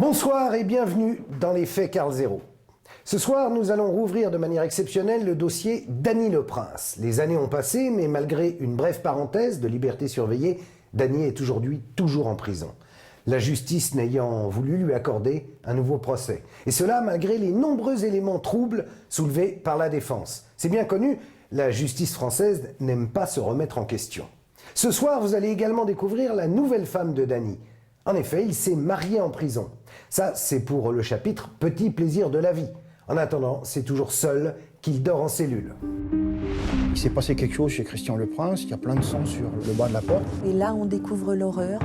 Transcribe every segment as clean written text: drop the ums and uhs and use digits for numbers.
Bonsoir et bienvenue dans les Faits Carl Zéro. Ce soir, nous allons rouvrir de manière exceptionnelle le dossier Dany le Prince. Les années ont passé, mais malgré une brève parenthèse de liberté surveillée, Dany est aujourd'hui toujours en prison. La justice n'ayant voulu lui accorder un nouveau procès. Et cela malgré les nombreux éléments troubles soulevés par la défense. C'est bien connu, la justice française n'aime pas se remettre en question. Ce soir, vous allez également découvrir la nouvelle femme de Dany. En effet, il s'est marié en prison. Ça, c'est pour le chapitre « Petit plaisir de la vie ». En attendant, c'est toujours seul qu'il dort en cellule. Il s'est passé quelque chose chez Christian Le Prince, il y a plein de sang sur le bas de la porte. Et là, on découvre l'horreur,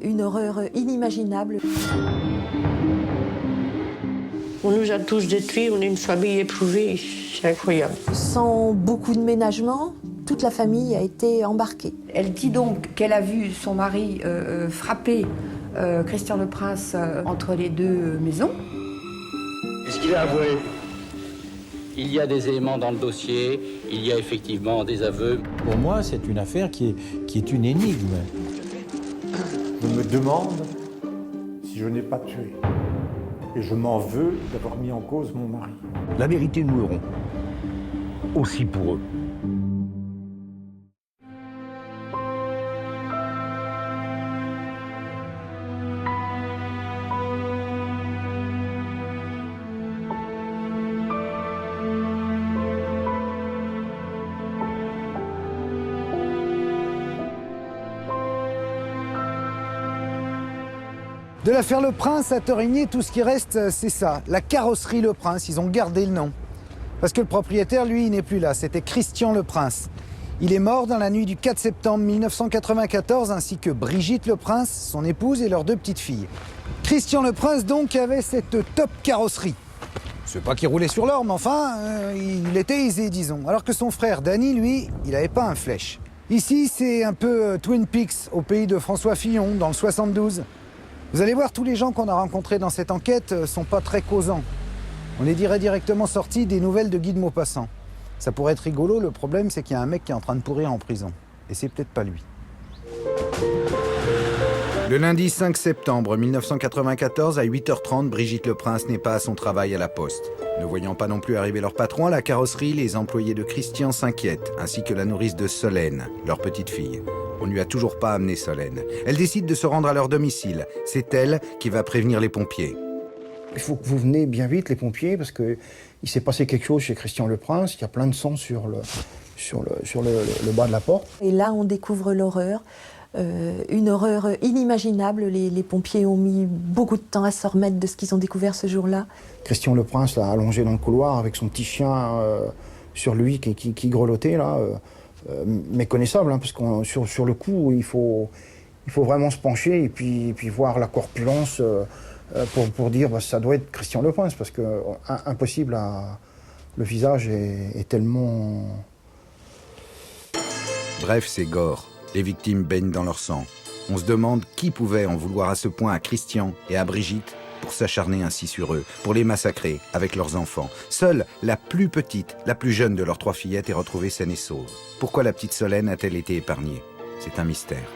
une horreur inimaginable. On nous a tous détruits, on est une famille éprouvée, c'est incroyable. Sans beaucoup de ménagement, toute la famille a été embarquée. Elle dit donc qu'elle a vu son mari frapper Christian Le Prince entre les deux maisons. Est-ce qu'il a avoué? Il y a des éléments dans le dossier, il y a effectivement des aveux. Pour moi, c'est une affaire qui est une énigme. Je me demande si je n'ai pas tué. Et je m'en veux d'avoir mis en cause mon mari. La vérité, nous l'aurons. Aussi pour eux. De l'affaire Le Prince à Torigny, tout ce qui reste, c'est ça, la carrosserie Le Prince. Ils ont gardé le nom. Parce que le propriétaire, lui, il n'est plus là. C'était Christian Le Prince. Il est mort dans la nuit du 4 septembre 1994, ainsi que Brigitte Le Prince, son épouse et leurs deux petites filles. Christian Le Prince, donc, avait cette top carrosserie. C'est pas qu'il roulait sur l'or, mais enfin, il était aisé, disons. Alors que son frère Dany, lui, il n'avait pas un flèche. Ici, c'est un peu Twin Peaks, au pays de François Fillon, dans le 72. Vous allez voir, tous les gens qu'on a rencontrés dans cette enquête sont pas très causants. On les dirait directement sortis des nouvelles de Guy de Maupassant. Ça pourrait être rigolo, le problème c'est qu'il y a un mec qui est en train de pourrir en prison. Et c'est peut-être pas lui. Le lundi 5 septembre 1994, à 8h30, Brigitte Le Prince n'est pas à son travail à la poste. Ne voyant pas non plus arriver leur patron à la carrosserie, les employés de Christian s'inquiètent, ainsi que la nourrice de Solène, leur petite fille. On ne lui a toujours pas amené Solène. Elle décide de se rendre à leur domicile. C'est elle qui va prévenir les pompiers. Il faut que vous venez bien vite, les pompiers, parce qu'il s'est passé quelque chose chez Christian Le Prince, il y a plein de sang sur le bas de la porte. Et là, on découvre l'horreur, une horreur inimaginable. Les pompiers ont mis beaucoup de temps à se remettre de ce qu'ils ont découvert ce jour-là. Christian Le Prince, là, allongé dans le couloir, avec son petit chien sur lui qui grelottait, là, méconnaissable, hein, parce que sur le coup, il faut vraiment se pencher et puis voir la corpulence pour dire bah, ça doit être Christian Le Prince, parce que impossible le visage est tellement... Bref, c'est gore. Les victimes baignent dans leur sang. On se demande qui pouvait en vouloir à ce point à Christian et à Brigitte pour s'acharner ainsi sur eux, pour les massacrer avec leurs enfants. Seule la plus petite, la plus jeune de leurs trois fillettes est retrouvée saine et sauve. Pourquoi la petite Solène a-t-elle été épargnée? C'est un mystère.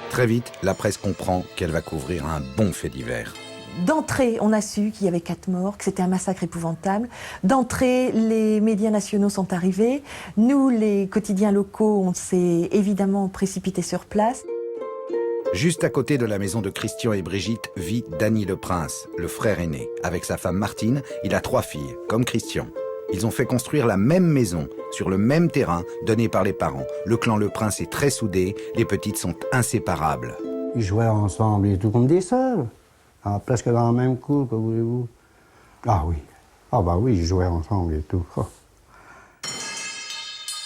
Très vite, la presse comprend qu'elle va couvrir un bon fait divers. D'entrée, on a su qu'il y avait 4 morts, que c'était un massacre épouvantable. D'entrée, les médias nationaux sont arrivés. Nous, les quotidiens locaux, on s'est évidemment précipités sur place. Juste à côté de la maison de Christian et Brigitte vit Dany Le Prince, le frère aîné. Avec sa femme Martine, il a 3 filles, comme Christian. Ils ont fait construire la même maison, sur le même terrain, donné par les parents. Le clan Le Prince est très soudé, les petites sont inséparables. Ils jouaient ensemble et tout comme des sœurs. Ah, presque dans la même cour, que voulez-vous? Ah oui. Ah bah oui, ils jouaient ensemble et tout. Oh.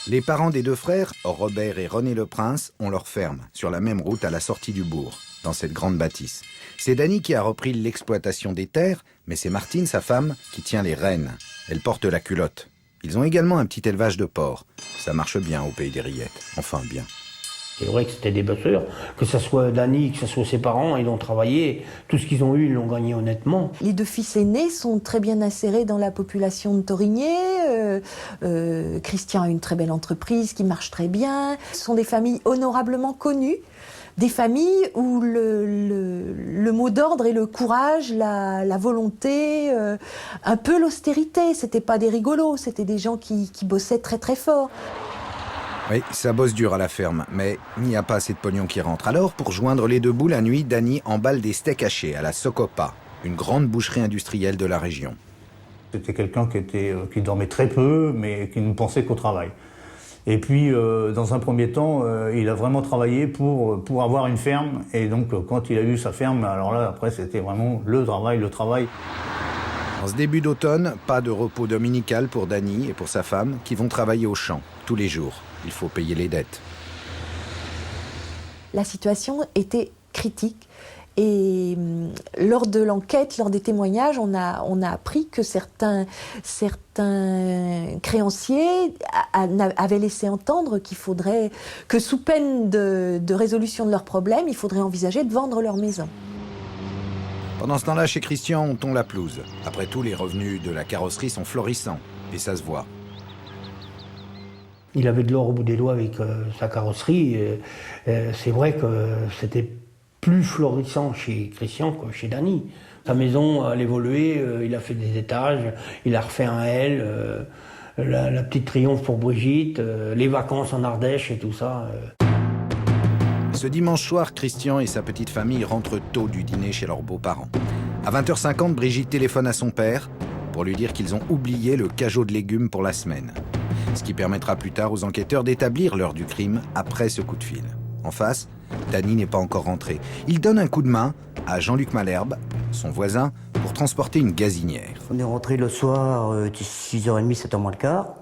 Les parents des 2 frères, Robert et René Le Prince, ont leur ferme, sur la même route à la sortie du bourg, dans cette grande bâtisse. C'est Dany qui a repris l'exploitation des terres, mais c'est Martine, sa femme, qui tient les rênes. Elle porte la culotte. Ils ont également un petit élevage de porcs. Ça marche bien au pays des Rillettes. Enfin, bien. C'est vrai que c'était des bosseurs, que ce soit Dany, que ce soit ses parents, ils ont travaillé, tout ce qu'ils ont eu, ils l'ont gagné honnêtement. Les 2 fils aînés sont très bien insérés dans la population de Torigny. Christian a une très belle entreprise qui marche très bien. Ce sont des familles honorablement connues. des familles où le mot d'ordre est le courage, la volonté, un peu l'austérité. C'était pas des rigolos, c'était des gens qui bossaient très très fort. Oui, ça bosse dur à la ferme, mais il n'y a pas assez de pognon qui rentre. Alors, pour joindre les deux bouts, la nuit, Dany emballe des steaks hachés à la Socopa, une grande boucherie industrielle de la région. C'était quelqu'un qui dormait très peu, mais qui ne pensait qu'au travail. Et puis, dans un premier temps, il a vraiment travaillé pour avoir une ferme. Et donc, quand il a eu sa ferme, alors là, après, c'était vraiment le travail. En ce début d'automne, pas de repos dominical pour Dany et pour sa femme, qui vont travailler au champ, tous les jours. Il faut payer les dettes. La situation était critique. Et lors de l'enquête, lors des témoignages, on a appris que certains créanciers avaient laissé entendre qu'il faudrait que, sous peine de résolution de leurs problèmes, il faudrait envisager de vendre leur maison. Pendant ce temps-là, chez Christian, on tond la pelouse. Après tout, les revenus de la carrosserie sont florissants, et ça se voit. Il avait de l'or au bout des doigts avec sa carrosserie. C'est vrai que c'était plus florissant chez Christian que chez Dany. Sa maison a évolué, il a fait des étages, il a refait un L, la petite triomphe pour Brigitte, les vacances en Ardèche et tout ça. Ce dimanche soir, Christian et sa petite famille rentrent tôt du dîner chez leurs beaux-parents. À 20h50, Brigitte téléphone à son père pour lui dire qu'ils ont oublié le cajot de légumes pour la semaine. Ce qui permettra plus tard aux enquêteurs d'établir l'heure du crime après ce coup de fil. En face, Dany n'est pas encore rentré. Il donne un coup de main à Jean-Luc Malherbe, son voisin, pour transporter une gazinière. On est rentré le soir, 6h30, 7h moins le quart.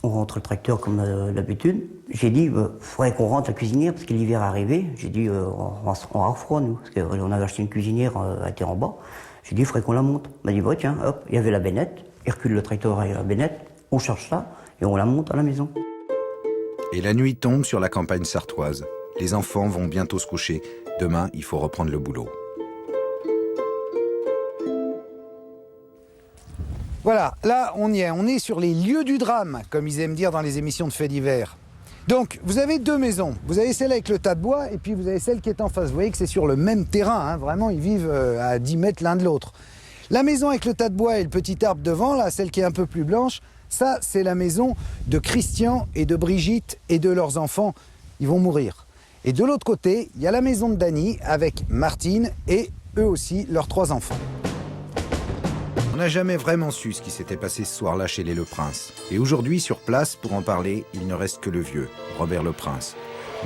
On rentre le tracteur comme d'habitude. J'ai dit, faudrait qu'on rentre la cuisinière parce que l'hiver est arrivé. J'ai dit, on aura froid, nous, parce qu'on avait acheté une cuisinière à terre en bas. J'ai dit, il faudrait qu'on la monte. On m'a dit, tiens, hop, il y avait la bennette. Hercule, le tracteur et la bennette. On charge ça et on la monte à la maison. Et la nuit tombe sur la campagne sartoise. Les enfants vont bientôt se coucher. Demain, il faut reprendre le boulot. Voilà, là on y est, on est sur les lieux du drame, comme ils aiment dire dans les émissions de faits divers. Donc, vous avez deux maisons. Vous avez celle avec le tas de bois et puis vous avez celle qui est en face. Vous voyez que c'est sur le même terrain, hein, vraiment, ils vivent à 10 mètres l'un de l'autre. La maison avec le tas de bois et le petit arbre devant, là, celle qui est un peu plus blanche, ça, c'est la maison de Christian et de Brigitte et de leurs enfants. Ils vont mourir. Et de l'autre côté, il y a la maison de Dany avec Martine et eux aussi, leurs 3 enfants. On n'a jamais vraiment su ce qui s'était passé ce soir-là chez les Leprince. Et aujourd'hui, sur place, pour en parler, il ne reste que le vieux, Robert Leprince.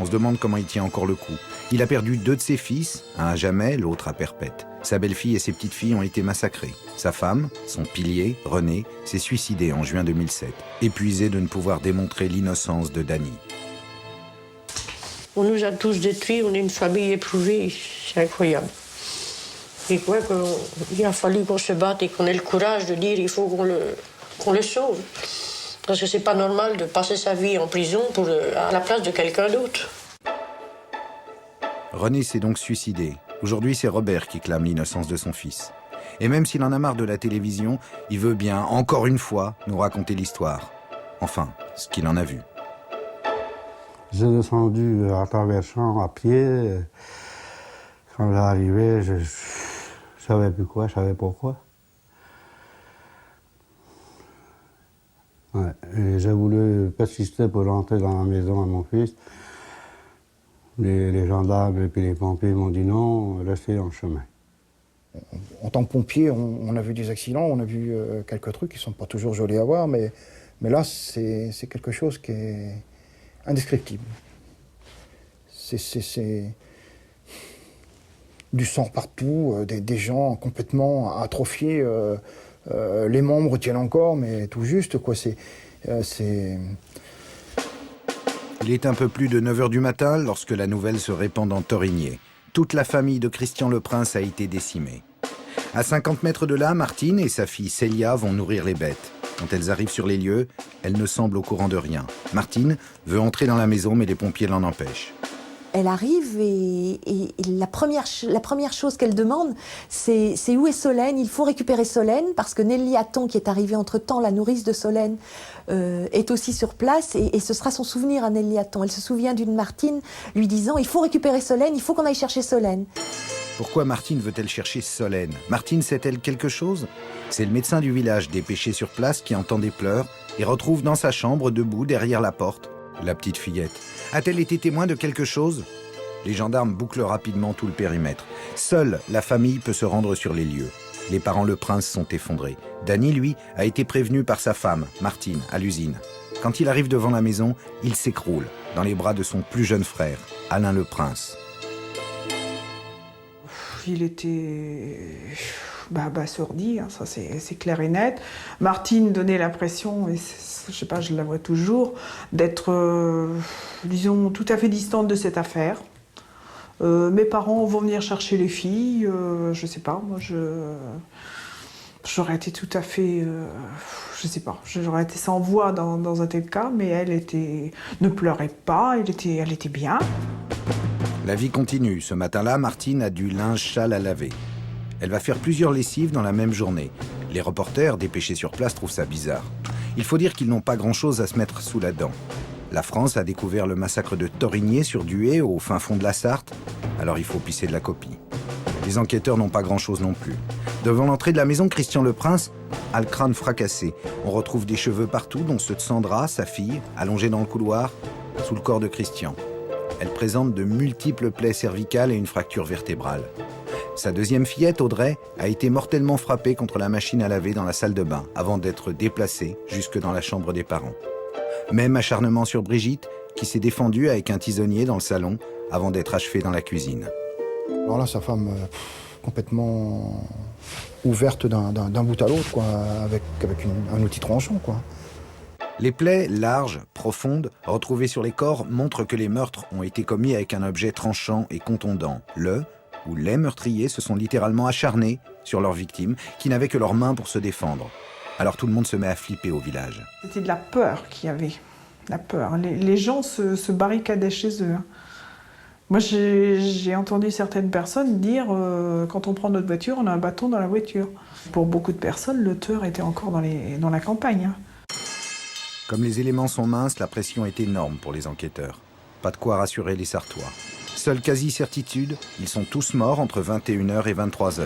On se demande comment il tient encore le coup. Il a perdu 2 de ses fils, un à jamais, l'autre à perpète. Sa belle-fille et ses petites-filles ont été massacrées. Sa femme, son pilier, René, s'est suicidé en juin 2007, épuisé de ne pouvoir démontrer l'innocence de Dany. On nous a tous détruits, on est une famille éprouvée, c'est incroyable. Et quoi, il a fallu qu'on se batte et qu'on ait le courage de dire il faut qu'on le sauve. Parce que c'est pas normal de passer sa vie en prison à la place de quelqu'un d'autre. René s'est donc suicidé. Aujourd'hui, c'est Robert qui clame l'innocence de son fils. Et même s'il en a marre de la télévision, il veut bien, encore une fois, nous raconter l'histoire. Enfin, ce qu'il en a vu. J'ai descendu à travers champ à pied. Quand j'arrivais, je savais plus quoi, je savais pourquoi. Ouais. Et j'ai voulu persister pour rentrer dans la maison à mon fils. Les gendarmes et puis les pompiers m'ont dit non, restez en chemin. En tant que pompier, on a vu des accidents, on a vu quelques trucs qui ne sont pas toujours jolis à voir, mais là, c'est quelque chose qui est indescriptible. C'est du sang partout, des gens complètement atrophiés, les membres tiennent encore, mais tout juste, quoi. Il est un peu plus de 9h du matin lorsque la nouvelle se répand dans Thorigné. Toute la famille de Christian Leprince a été décimée. À 50 mètres de là, Martine et sa fille Célia vont nourrir les bêtes. Quand elles arrivent sur les lieux, elles ne semblent au courant de rien. Martine veut entrer dans la maison, mais les pompiers l'en empêchent. Elle arrive et la première chose qu'elle demande, c'est où est Solène? Il faut récupérer Solène parce que Nelly Hatton, qui est arrivée entre-temps, la nourrice de Solène, est aussi sur place et ce sera son souvenir à Nelly Hatton. Elle se souvient d'une Martine lui disant « Il faut récupérer Solène, il faut qu'on aille chercher Solène ». Pourquoi Martine veut-elle chercher Solène? Martine sait-elle quelque chose? C'est le médecin du village dépêché sur place qui entend des pleurs et retrouve dans sa chambre, debout derrière la porte, la petite fillette. A-t-elle été témoin de quelque chose? Les gendarmes bouclent rapidement tout le périmètre. Seule la famille peut se rendre sur les lieux. Les parents Le Prince sont effondrés. Danny, lui, a été prévenu par sa femme, Martine, à l'usine. Quand il arrive devant la maison, il s'écroule dans les bras de son plus jeune frère, Alain Le Prince. Il était abasourdi, hein, ça c'est clair et net. Martine donnait l'impression, et je sais pas, je la vois toujours, d'être, disons, tout à fait distante de cette affaire. Mes parents vont venir chercher les filles, je sais pas, moi j'aurais été tout à fait, je sais pas, j'aurais été sans voix dans un tel cas, mais elle ne pleurait pas, elle était bien. La vie continue. Ce matin-là, Martine a du linge sale à laver. Elle va faire plusieurs lessives dans la même journée. Les reporters, dépêchés sur place, trouvent ça bizarre. Il faut dire qu'ils n'ont pas grand-chose à se mettre sous la dent. La France a découvert le massacre de Thorigné sur Dué, au fin fond de la Sarthe. Alors il faut pisser de la copie. Les enquêteurs n'ont pas grand-chose non plus. Devant l'entrée de la maison, Christian Le Prince a le crâne fracassé. On retrouve des cheveux partout, dont ceux de Sandra, sa fille, allongée dans le couloir, sous le corps de Christian. Elle présente de multiples plaies cervicales et une fracture vertébrale. Sa deuxième fillette, Audrey, a été mortellement frappée contre la machine à laver dans la salle de bain avant d'être déplacée jusque dans la chambre des parents. Même acharnement sur Brigitte, qui s'est défendue avec un tisonnier dans le salon avant d'être achevée dans la cuisine. Alors là, sa femme, complètement ouverte d'un bout à l'autre, quoi, avec un outil tranchant, quoi. Les plaies larges, profondes, retrouvées sur les corps montrent que les meurtres ont été commis avec un objet tranchant et contondant. Le ou les meurtriers se sont littéralement acharnés sur leurs victimes, qui n'avaient que leurs mains pour se défendre. Alors tout le monde se met à flipper au village. C'était de la peur qu'il y avait, la peur. Les gens se barricadaient chez eux. Moi, j'ai entendu certaines personnes dire quand on prend notre voiture, on a un bâton dans la voiture. Pour beaucoup de personnes, le tueur était encore dans la campagne. Hein. Comme les éléments sont minces, la pression est énorme pour les enquêteurs. Pas de quoi rassurer les Sartois. Seule quasi-certitude, ils sont tous morts entre 21h et 23h.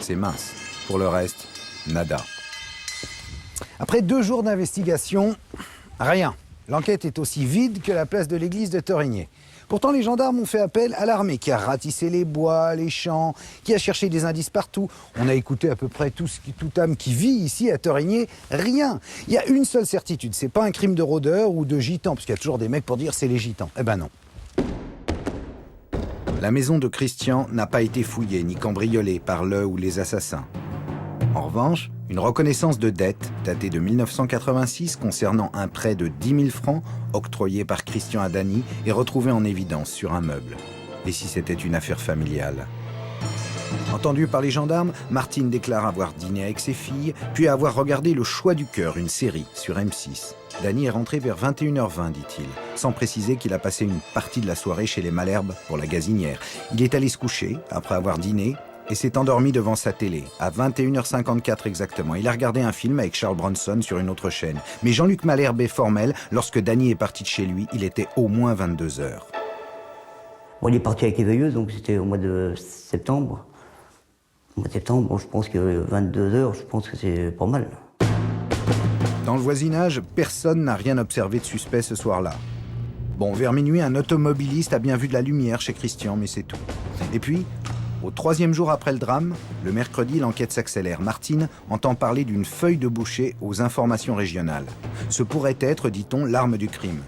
C'est mince. Pour le reste, nada. Après 2 jours d'investigation, rien. L'enquête est aussi vide que la place de l'église de Thorigné. Pourtant, les gendarmes ont fait appel à l'armée qui a ratissé les bois, les champs, qui a cherché des indices partout. On a écouté à peu près toute âme qui vit ici à Thorigné. Rien. Il y a une seule certitude, c'est pas un crime de rôdeur ou de gitan, parce qu'il y a toujours des mecs pour dire c'est les gitans. Eh ben non. La maison de Christian n'a pas été fouillée ni cambriolée par le ou les assassins. En revanche, une reconnaissance de dette datée de 1986 concernant un prêt de 10 000 francs octroyé par Christian à Danny est retrouvée en évidence sur un meuble. Et si c'était une affaire familiale? Entendue par les gendarmes, Martine déclare avoir dîné avec ses filles, puis avoir regardé Le Choix du cœur, une série sur M6. Danny est rentré vers 21h20, dit-il, sans préciser qu'il a passé une partie de la soirée chez les Malherbes pour la gazinière. Il est allé se coucher après avoir dîné et s'est endormi devant sa télé, à 21h54 exactement. Il a regardé un film avec Charles Bronson sur une autre chaîne. Mais Jean-Luc Malherbe est formel, lorsque Danny est parti de chez lui, il était au moins 22h. Bon, il est parti avec les veilleuses, donc c'était au mois de septembre. Au mois de septembre, bon, je pense que 22h, je pense que c'est pas mal. Dans le voisinage, personne n'a rien observé de suspect ce soir-là. Bon, vers minuit, un automobiliste a bien vu de la lumière chez Christian, mais c'est tout. Et puis, au 3e jour après le drame, le mercredi, l'enquête s'accélère. Martine entend parler d'une feuille de boucher aux informations régionales. Ce pourrait être, dit-on, l'arme du crime.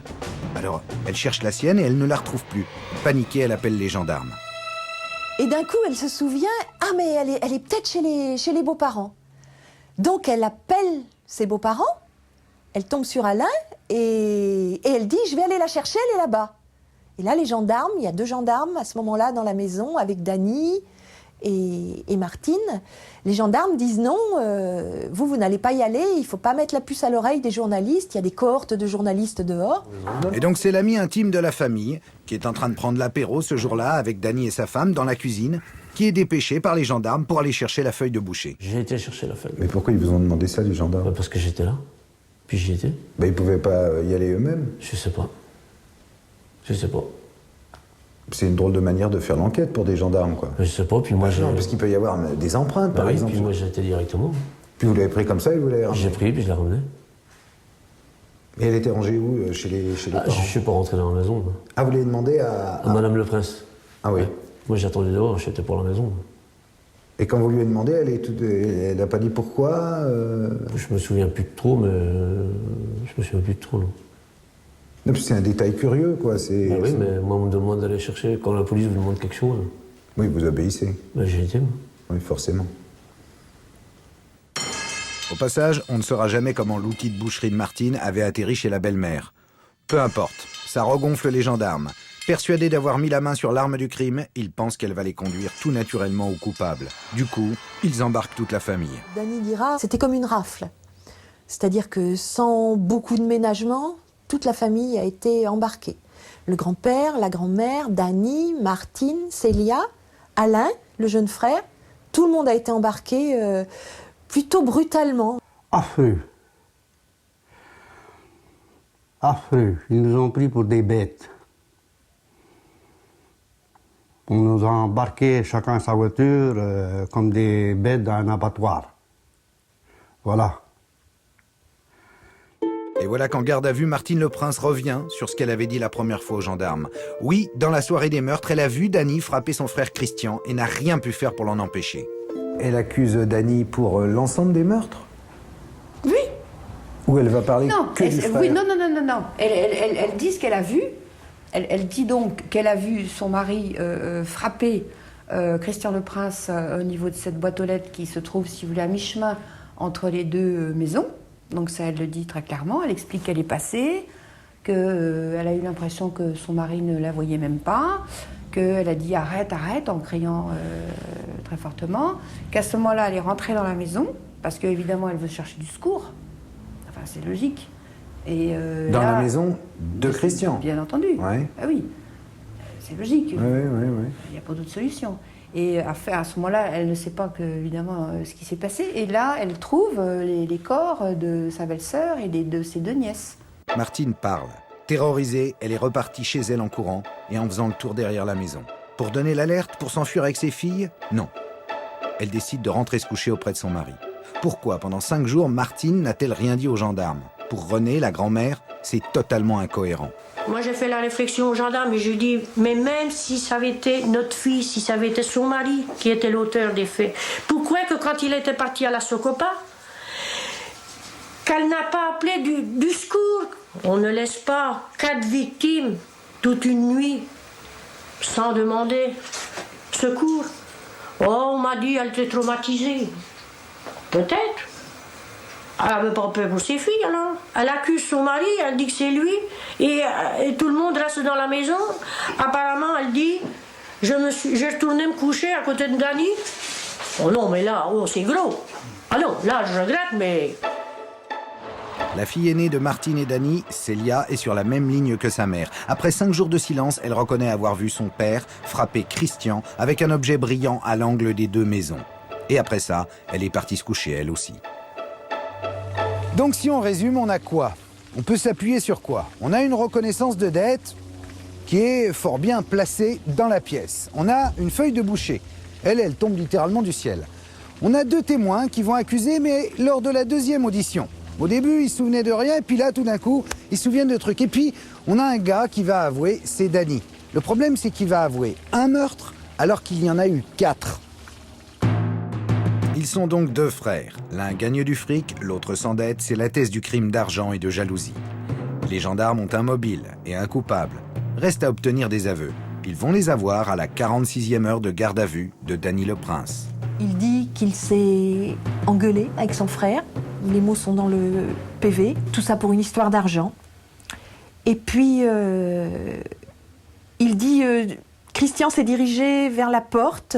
Alors, elle cherche la sienne et elle ne la retrouve plus. Paniquée, elle appelle les gendarmes. Et d'un coup, elle se souvient, ah mais elle est peut-être chez les beaux-parents. Donc elle appelle ses beaux-parents, elle tombe sur Alain et elle dit, je vais aller la chercher, elle est là-bas. Et là, les gendarmes, il y a 2 gendarmes à ce moment-là dans la maison avec Danny. et Martine, les gendarmes disent non, vous n'allez pas y aller, il ne faut pas mettre la puce à l'oreille des journalistes, il y a des cohortes de journalistes dehors. Et donc c'est l'ami intime de la famille qui est en train de prendre l'apéro ce jour-là avec Dany et sa femme dans la cuisine, qui est dépêché par les gendarmes pour aller chercher la feuille de boucher. J'ai été chercher la feuille. Mais pourquoi ils vous ont demandé ça, les gendarmes? Parce que j'étais là, puis j'y étais. Ils ne pouvaient pas y aller eux-mêmes? Je sais pas. Je sais pas. C'est une drôle de manière de faire l'enquête pour des gendarmes, quoi. Je sais pas, puis moi j'ai... Non, parce qu'il peut y avoir des empreintes, par exemple. Puis moi j'ai été directement. Puis vous l'avez pris comme ça et vous l'avez ramené? J'ai pris, puis je l'ai ramené. Et elle était rangée où? Chez les parents? Je suis pas rentré dans la maison. Moi. Ah, vous l'avez demandé à Madame le Prince. Ah oui. Ouais. Moi j'attendais dehors, j'étais pour la maison. Et quand vous lui avez demandé, elle n'a pas dit pourquoi Je me souviens plus de trop, mais... Je me souviens plus de trop, non. Non, c'est un détail curieux, quoi. Oui, mais moi, on me demande d'aller chercher. Quand la police vous demande quelque chose. Oui, vous obéissez. J'ai été, moi. Oui, forcément. Au passage, on ne saura jamais comment l'outil de boucherie de Martine avait atterri chez la belle-mère. Peu importe, ça regonfle les gendarmes. Persuadés d'avoir mis la main sur l'arme du crime, ils pensent qu'elle va les conduire tout naturellement au coupable. Du coup, ils embarquent toute la famille. Dany dira, c'était comme une rafle. C'est-à-dire que sans beaucoup de ménagement, toute la famille a été embarquée. Le grand-père, la grand-mère, Dany, Martine, Célia, Alain, le jeune frère, tout le monde a été embarqué plutôt brutalement. Affreux. Affreux. Ils nous ont pris pour des bêtes. On nous a embarqués chacun sa voiture comme des bêtes dans un abattoir. Voilà. Et voilà qu'en garde à vue, Martine Le Prince revient sur ce qu'elle avait dit la première fois aux gendarmes. Oui, dans la soirée des meurtres, elle a vu Dany frapper son frère Christian et n'a rien pu faire pour l'en empêcher. Elle accuse Dany pour l'ensemble des meurtres? Oui. Ou elle va parler que du frère? Oui, non. Elle dit ce qu'elle a vu. Elle dit donc qu'elle a vu son mari frapper Christian Le Prince au niveau de cette boîte aux lettres qui se trouve, si vous voulez, à mi-chemin entre les deux maisons. Donc ça, elle le dit très clairement. Elle explique qu'elle est passée, qu'elle a eu l'impression que son mari ne la voyait même pas, qu'elle a dit « arrête, arrête » en criant très fortement, qu'à ce moment-là, elle est rentrée dans la maison, parce qu'évidemment, elle veut chercher du secours. Enfin, c'est logique. Et dans la maison de Christian? Bien entendu. Ouais. Ah oui, c'est logique. Oui. Il n'y a pas d'autre solution. Et à ce moment-là, elle ne sait pas évidemment ce qui s'est passé. Et là, elle trouve les corps de sa belle-sœur et de ses deux nièces. Martine parle. Terrorisée, elle est repartie chez elle en courant et en faisant le tour derrière la maison. Pour donner l'alerte, pour s'enfuir avec ses filles? Non. Elle décide de rentrer se coucher auprès de son mari. Pourquoi, pendant 5 jours, Martine n'a-t-elle rien dit aux gendarmes? Pour Renée, la grand-mère, c'est totalement incohérent. Moi, j'ai fait la réflexion aux gendarmes et je dis, mais même si ça avait été notre fille, si ça avait été son mari qui était l'auteur des faits, pourquoi que quand il était parti à la Socopa, qu'elle n'a pas appelé du secours? On ne laisse pas 4 victimes toute une nuit sans demander secours. Oh, on m'a dit, elle était traumatisée. Peut-être. Elle n'avait pas peur pour ses filles, alors. Elle accuse son mari, elle dit que c'est lui, et tout le monde reste dans la maison. Apparemment, elle dit, j'ai retourné me coucher à côté de Dany. Oh non, mais là, c'est gros. Ah non, là, je regrette, mais... La fille aînée de Martine et Dany, Célia, est sur la même ligne que sa mère. Après 5 jours de silence, elle reconnaît avoir vu son père frapper Christian avec un objet brillant à l'angle des 2 maisons. Et après ça, elle est partie se coucher, elle aussi. Donc si on résume, on a quoi? On peut s'appuyer sur quoi? On a une reconnaissance de dette qui est fort bien placée dans la pièce. On a une feuille de boucher. Elle tombe littéralement du ciel. On a 2 témoins qui vont accuser, mais lors de la 2e audition. Au début, ils se souvenaient de rien, et puis là, tout d'un coup, ils se souviennent de trucs. Et puis, on a un gars qui va avouer, c'est Dany. Le problème, c'est qu'il va avouer un meurtre, alors qu'il y en a eu 4. Ils sont donc 2 frères. L'un gagne du fric, l'autre s'endette. C'est la thèse du crime d'argent et de jalousie. Les gendarmes ont un mobile et un coupable. Reste à obtenir des aveux. Ils vont les avoir à la 46e heure de garde à vue de Dany Le Prince. Il dit qu'il s'est engueulé avec son frère. Les mots sont dans le PV. Tout ça pour une histoire d'argent. Et puis, il dit Christian s'est dirigé vers la porte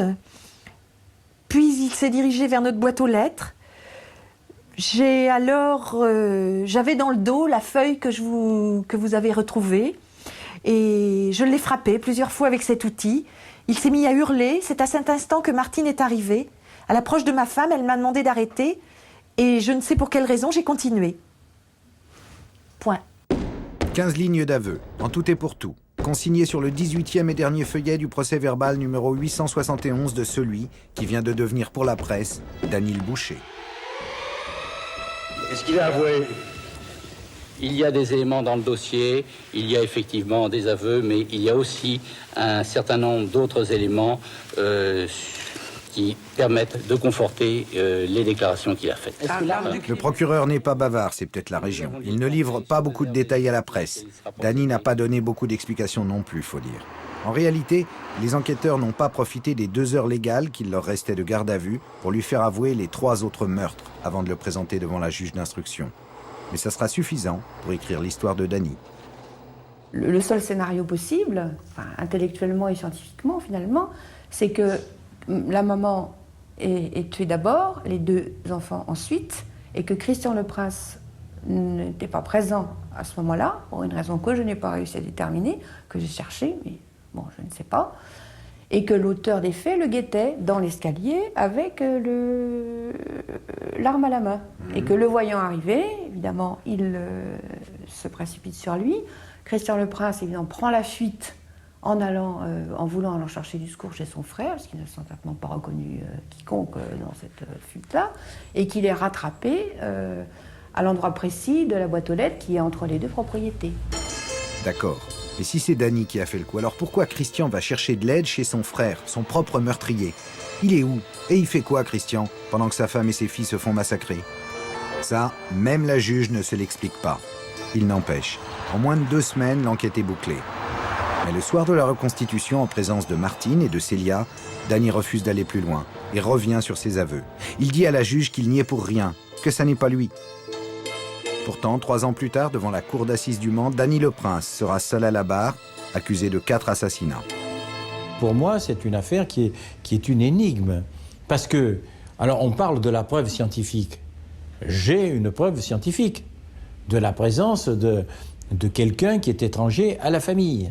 s'est dirigé vers notre boîte aux lettres. J'avais dans le dos la feuille que vous avez retrouvée et je l'ai frappé plusieurs fois avec cet outil. Il s'est mis à hurler. C'est à cet instant que Martine est arrivée. À l'approche de ma femme, elle m'a demandé d'arrêter et je ne sais pour quelle raison, j'ai continué. Point. 15 lignes d'aveu, en tout et pour tout, consignées sur le 18e et dernier feuillet du procès-verbal numéro 871 de celui qui vient de devenir pour la presse Dany Boucher. Est-ce qu'il a avoué? Il y a des éléments dans le dossier, il y a effectivement des aveux, mais il y a aussi un certain nombre d'autres éléments qui permettent de conforter les déclarations qu'il a faites. Le procureur n'est pas bavard, c'est peut-être la région. Il ne livre pas beaucoup de détails à la presse. Dany n'a pas donné beaucoup d'explications non plus, faut dire. En réalité, les enquêteurs n'ont pas profité des 2 heures légales qu'il leur restait de garde à vue pour lui faire avouer les 3 autres meurtres avant de le présenter devant la juge d'instruction. Mais ça sera suffisant pour écrire l'histoire de Dany. Le seul scénario possible, intellectuellement et scientifiquement finalement, c'est que la maman est tuée d'abord, les 2 enfants ensuite, et que Christian Le Prince n'était pas présent à ce moment-là, pour une raison que je n'ai pas réussi à déterminer, que j'ai cherché, mais bon, je ne sais pas, et que l'auteur des faits le guettait dans l'escalier avec l'arme à la main. Et que le voyant arriver, évidemment, il se précipite sur lui. Christian Le Prince, évidemment, prend la fuite en voulant aller chercher du secours chez son frère, parce qu'il n'a certainement pas reconnu quiconque dans cette fuite-là, et qu'il est rattrapé à l'endroit précis de la boîte aux lettres qui est entre les 2 propriétés. D'accord. Et si c'est Dany qui a fait le coup, alors pourquoi Christian va chercher de l'aide chez son frère, son propre meurtrier? Il est où? Et il fait quoi, Christian, pendant que sa femme et ses filles se font massacrer? Ça, même la juge ne se l'explique pas. Il n'empêche, en moins de 2 semaines, l'enquête est bouclée. Mais le soir de la reconstitution, en présence de Martine et de Célia, Dany refuse d'aller plus loin et revient sur ses aveux. Il dit à la juge qu'il n'y est pour rien, que ça n'est pas lui. Pourtant, 3 ans plus tard, devant la cour d'assises du Mans, Dany Le Prince sera seul à la barre, accusé de 4 assassinats. Pour moi, c'est une affaire qui est une énigme. Parce que, alors on parle de la preuve scientifique. J'ai une preuve scientifique de la présence de quelqu'un qui est étranger à la famille.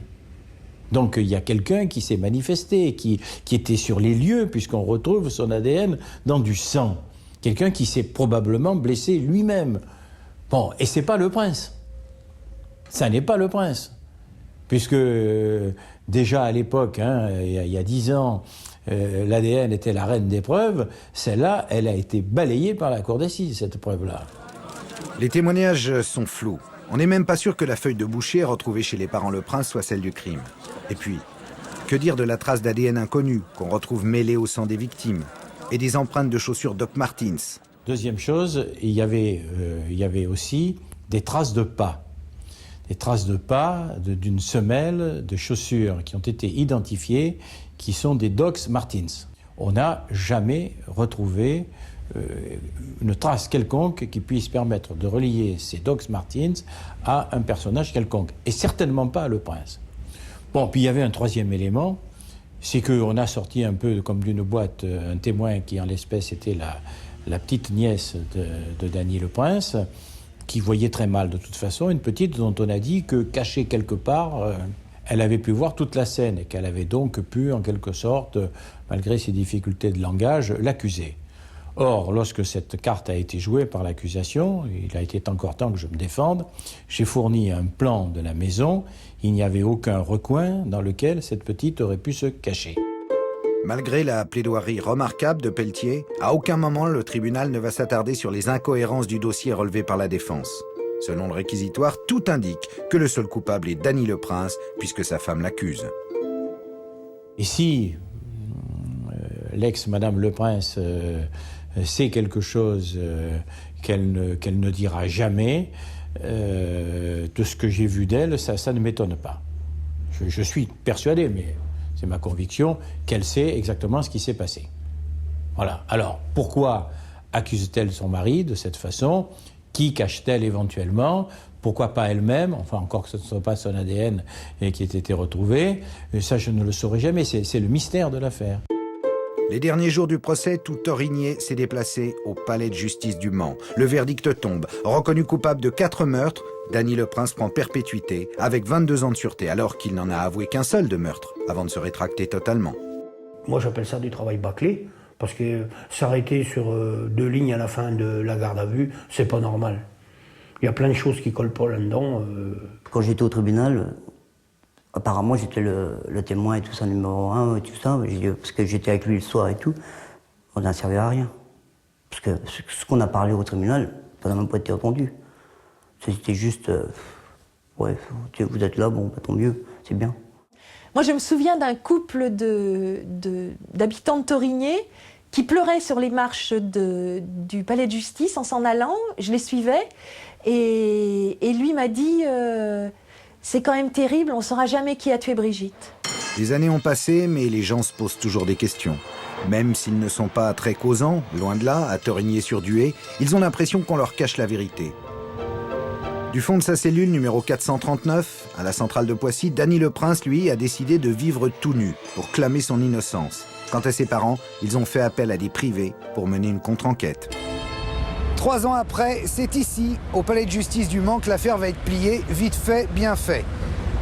Donc il y a quelqu'un qui s'est manifesté, qui était sur les lieux, puisqu'on retrouve son ADN dans du sang. Quelqu'un qui s'est probablement blessé lui-même. Bon, et c'est pas le prince. Ça n'est pas le prince. Puisque déjà à l'époque, il y a 10 ans, l'ADN était la reine des preuves. Celle-là, elle a été balayée par la cour d'assises, cette preuve-là. Les témoignages sont flous. On n'est même pas sûr que la feuille de Boucher retrouvée chez les parents Le Prince soit celle du crime. Et puis, que dire de la trace d'ADN inconnue qu'on retrouve mêlée au sang des victimes et des empreintes de chaussures Doc Martens? Deuxième chose, il y avait aussi des traces de pas. Des traces de pas d'une semelle de chaussures qui ont été identifiées, qui sont des Doc Martens. On n'a jamais retrouvé une trace quelconque qui puisse permettre de relier ces Doc Martens à un personnage quelconque, et certainement pas à le prince. Bon, puis il y avait un 3e élément, c'est qu'on a sorti un peu comme d'une boîte un témoin qui en l'espèce était la petite nièce de Dany Le Prince, qui voyait très mal de toute façon, une petite dont on a dit que cachée quelque part, elle avait pu voir toute la scène et qu'elle avait donc pu en quelque sorte, malgré ses difficultés de langage, l'accuser. Or, lorsque cette carte a été jouée par l'accusation, il a été encore temps que je me défende, j'ai fourni un plan de la maison, il n'y avait aucun recoin dans lequel cette petite aurait pu se cacher. Malgré la plaidoirie remarquable de Pelletier, à aucun moment le tribunal ne va s'attarder sur les incohérences du dossier relevé par la défense. Selon le réquisitoire, tout indique que le seul coupable est Dany Le Prince, puisque sa femme l'accuse. Et si l'ex-madame Le Prince sait quelque chose qu'elle ne dira jamais, de ce que j'ai vu d'elle, ça ne m'étonne pas. Je suis persuadé, mais c'est ma conviction, qu'elle sait exactement ce qui s'est passé. Voilà. Alors, pourquoi accuse-t-elle son mari de cette façon? Qui cache-t-elle éventuellement? Pourquoi pas elle-même? Enfin, encore que ce ne soit pas son ADN qui ait été retrouvé. Ça, je ne le saurai jamais. C'est le mystère de l'affaire. Les derniers jours du procès, tout Torigné s'est déplacé au palais de justice du Mans. Le verdict tombe. Reconnu coupable de 4 meurtres, Dany Le Prince prend perpétuité avec 22 ans de sûreté, alors qu'il n'en a avoué qu'un seul de meurtre, avant de se rétracter totalement. Moi j'appelle ça du travail bâclé, parce que s'arrêter sur 2 lignes à la fin de la garde à vue, c'est pas normal. Il y a plein de choses qui collent pas là-dedans. Quand j'étais au tribunal, apparemment j'étais le témoin et tout ça, numéro 1 et tout ça, parce que j'étais avec lui le soir et tout, on n'a servi à rien. Parce que ce qu'on a parlé au tribunal, ça n'a même pas été entendu. C'était juste, ouais, vous êtes là, bon, bah, tant mieux, c'est bien. Moi, je me souviens d'un couple d'habitants de Torigné qui pleuraient sur les marches du palais de justice en s'en allant. Je les suivais et lui m'a dit c'est quand même terrible, on ne saura jamais qui a tué Brigitte. Les années ont passé, mais les gens se posent toujours des questions. Même s'ils ne sont pas très causants, loin de là, à Torigné-sur-Dué, ils ont l'impression qu'on leur cache la vérité. Du fond de sa cellule numéro 439, à la centrale de Poissy, Dany Le Prince, lui, a décidé de vivre tout nu pour clamer son innocence. Quant à ses parents, ils ont fait appel à des privés pour mener une contre-enquête. 3 ans après, c'est ici, au palais de justice du Mans, que l'affaire va être pliée, vite fait, bien fait.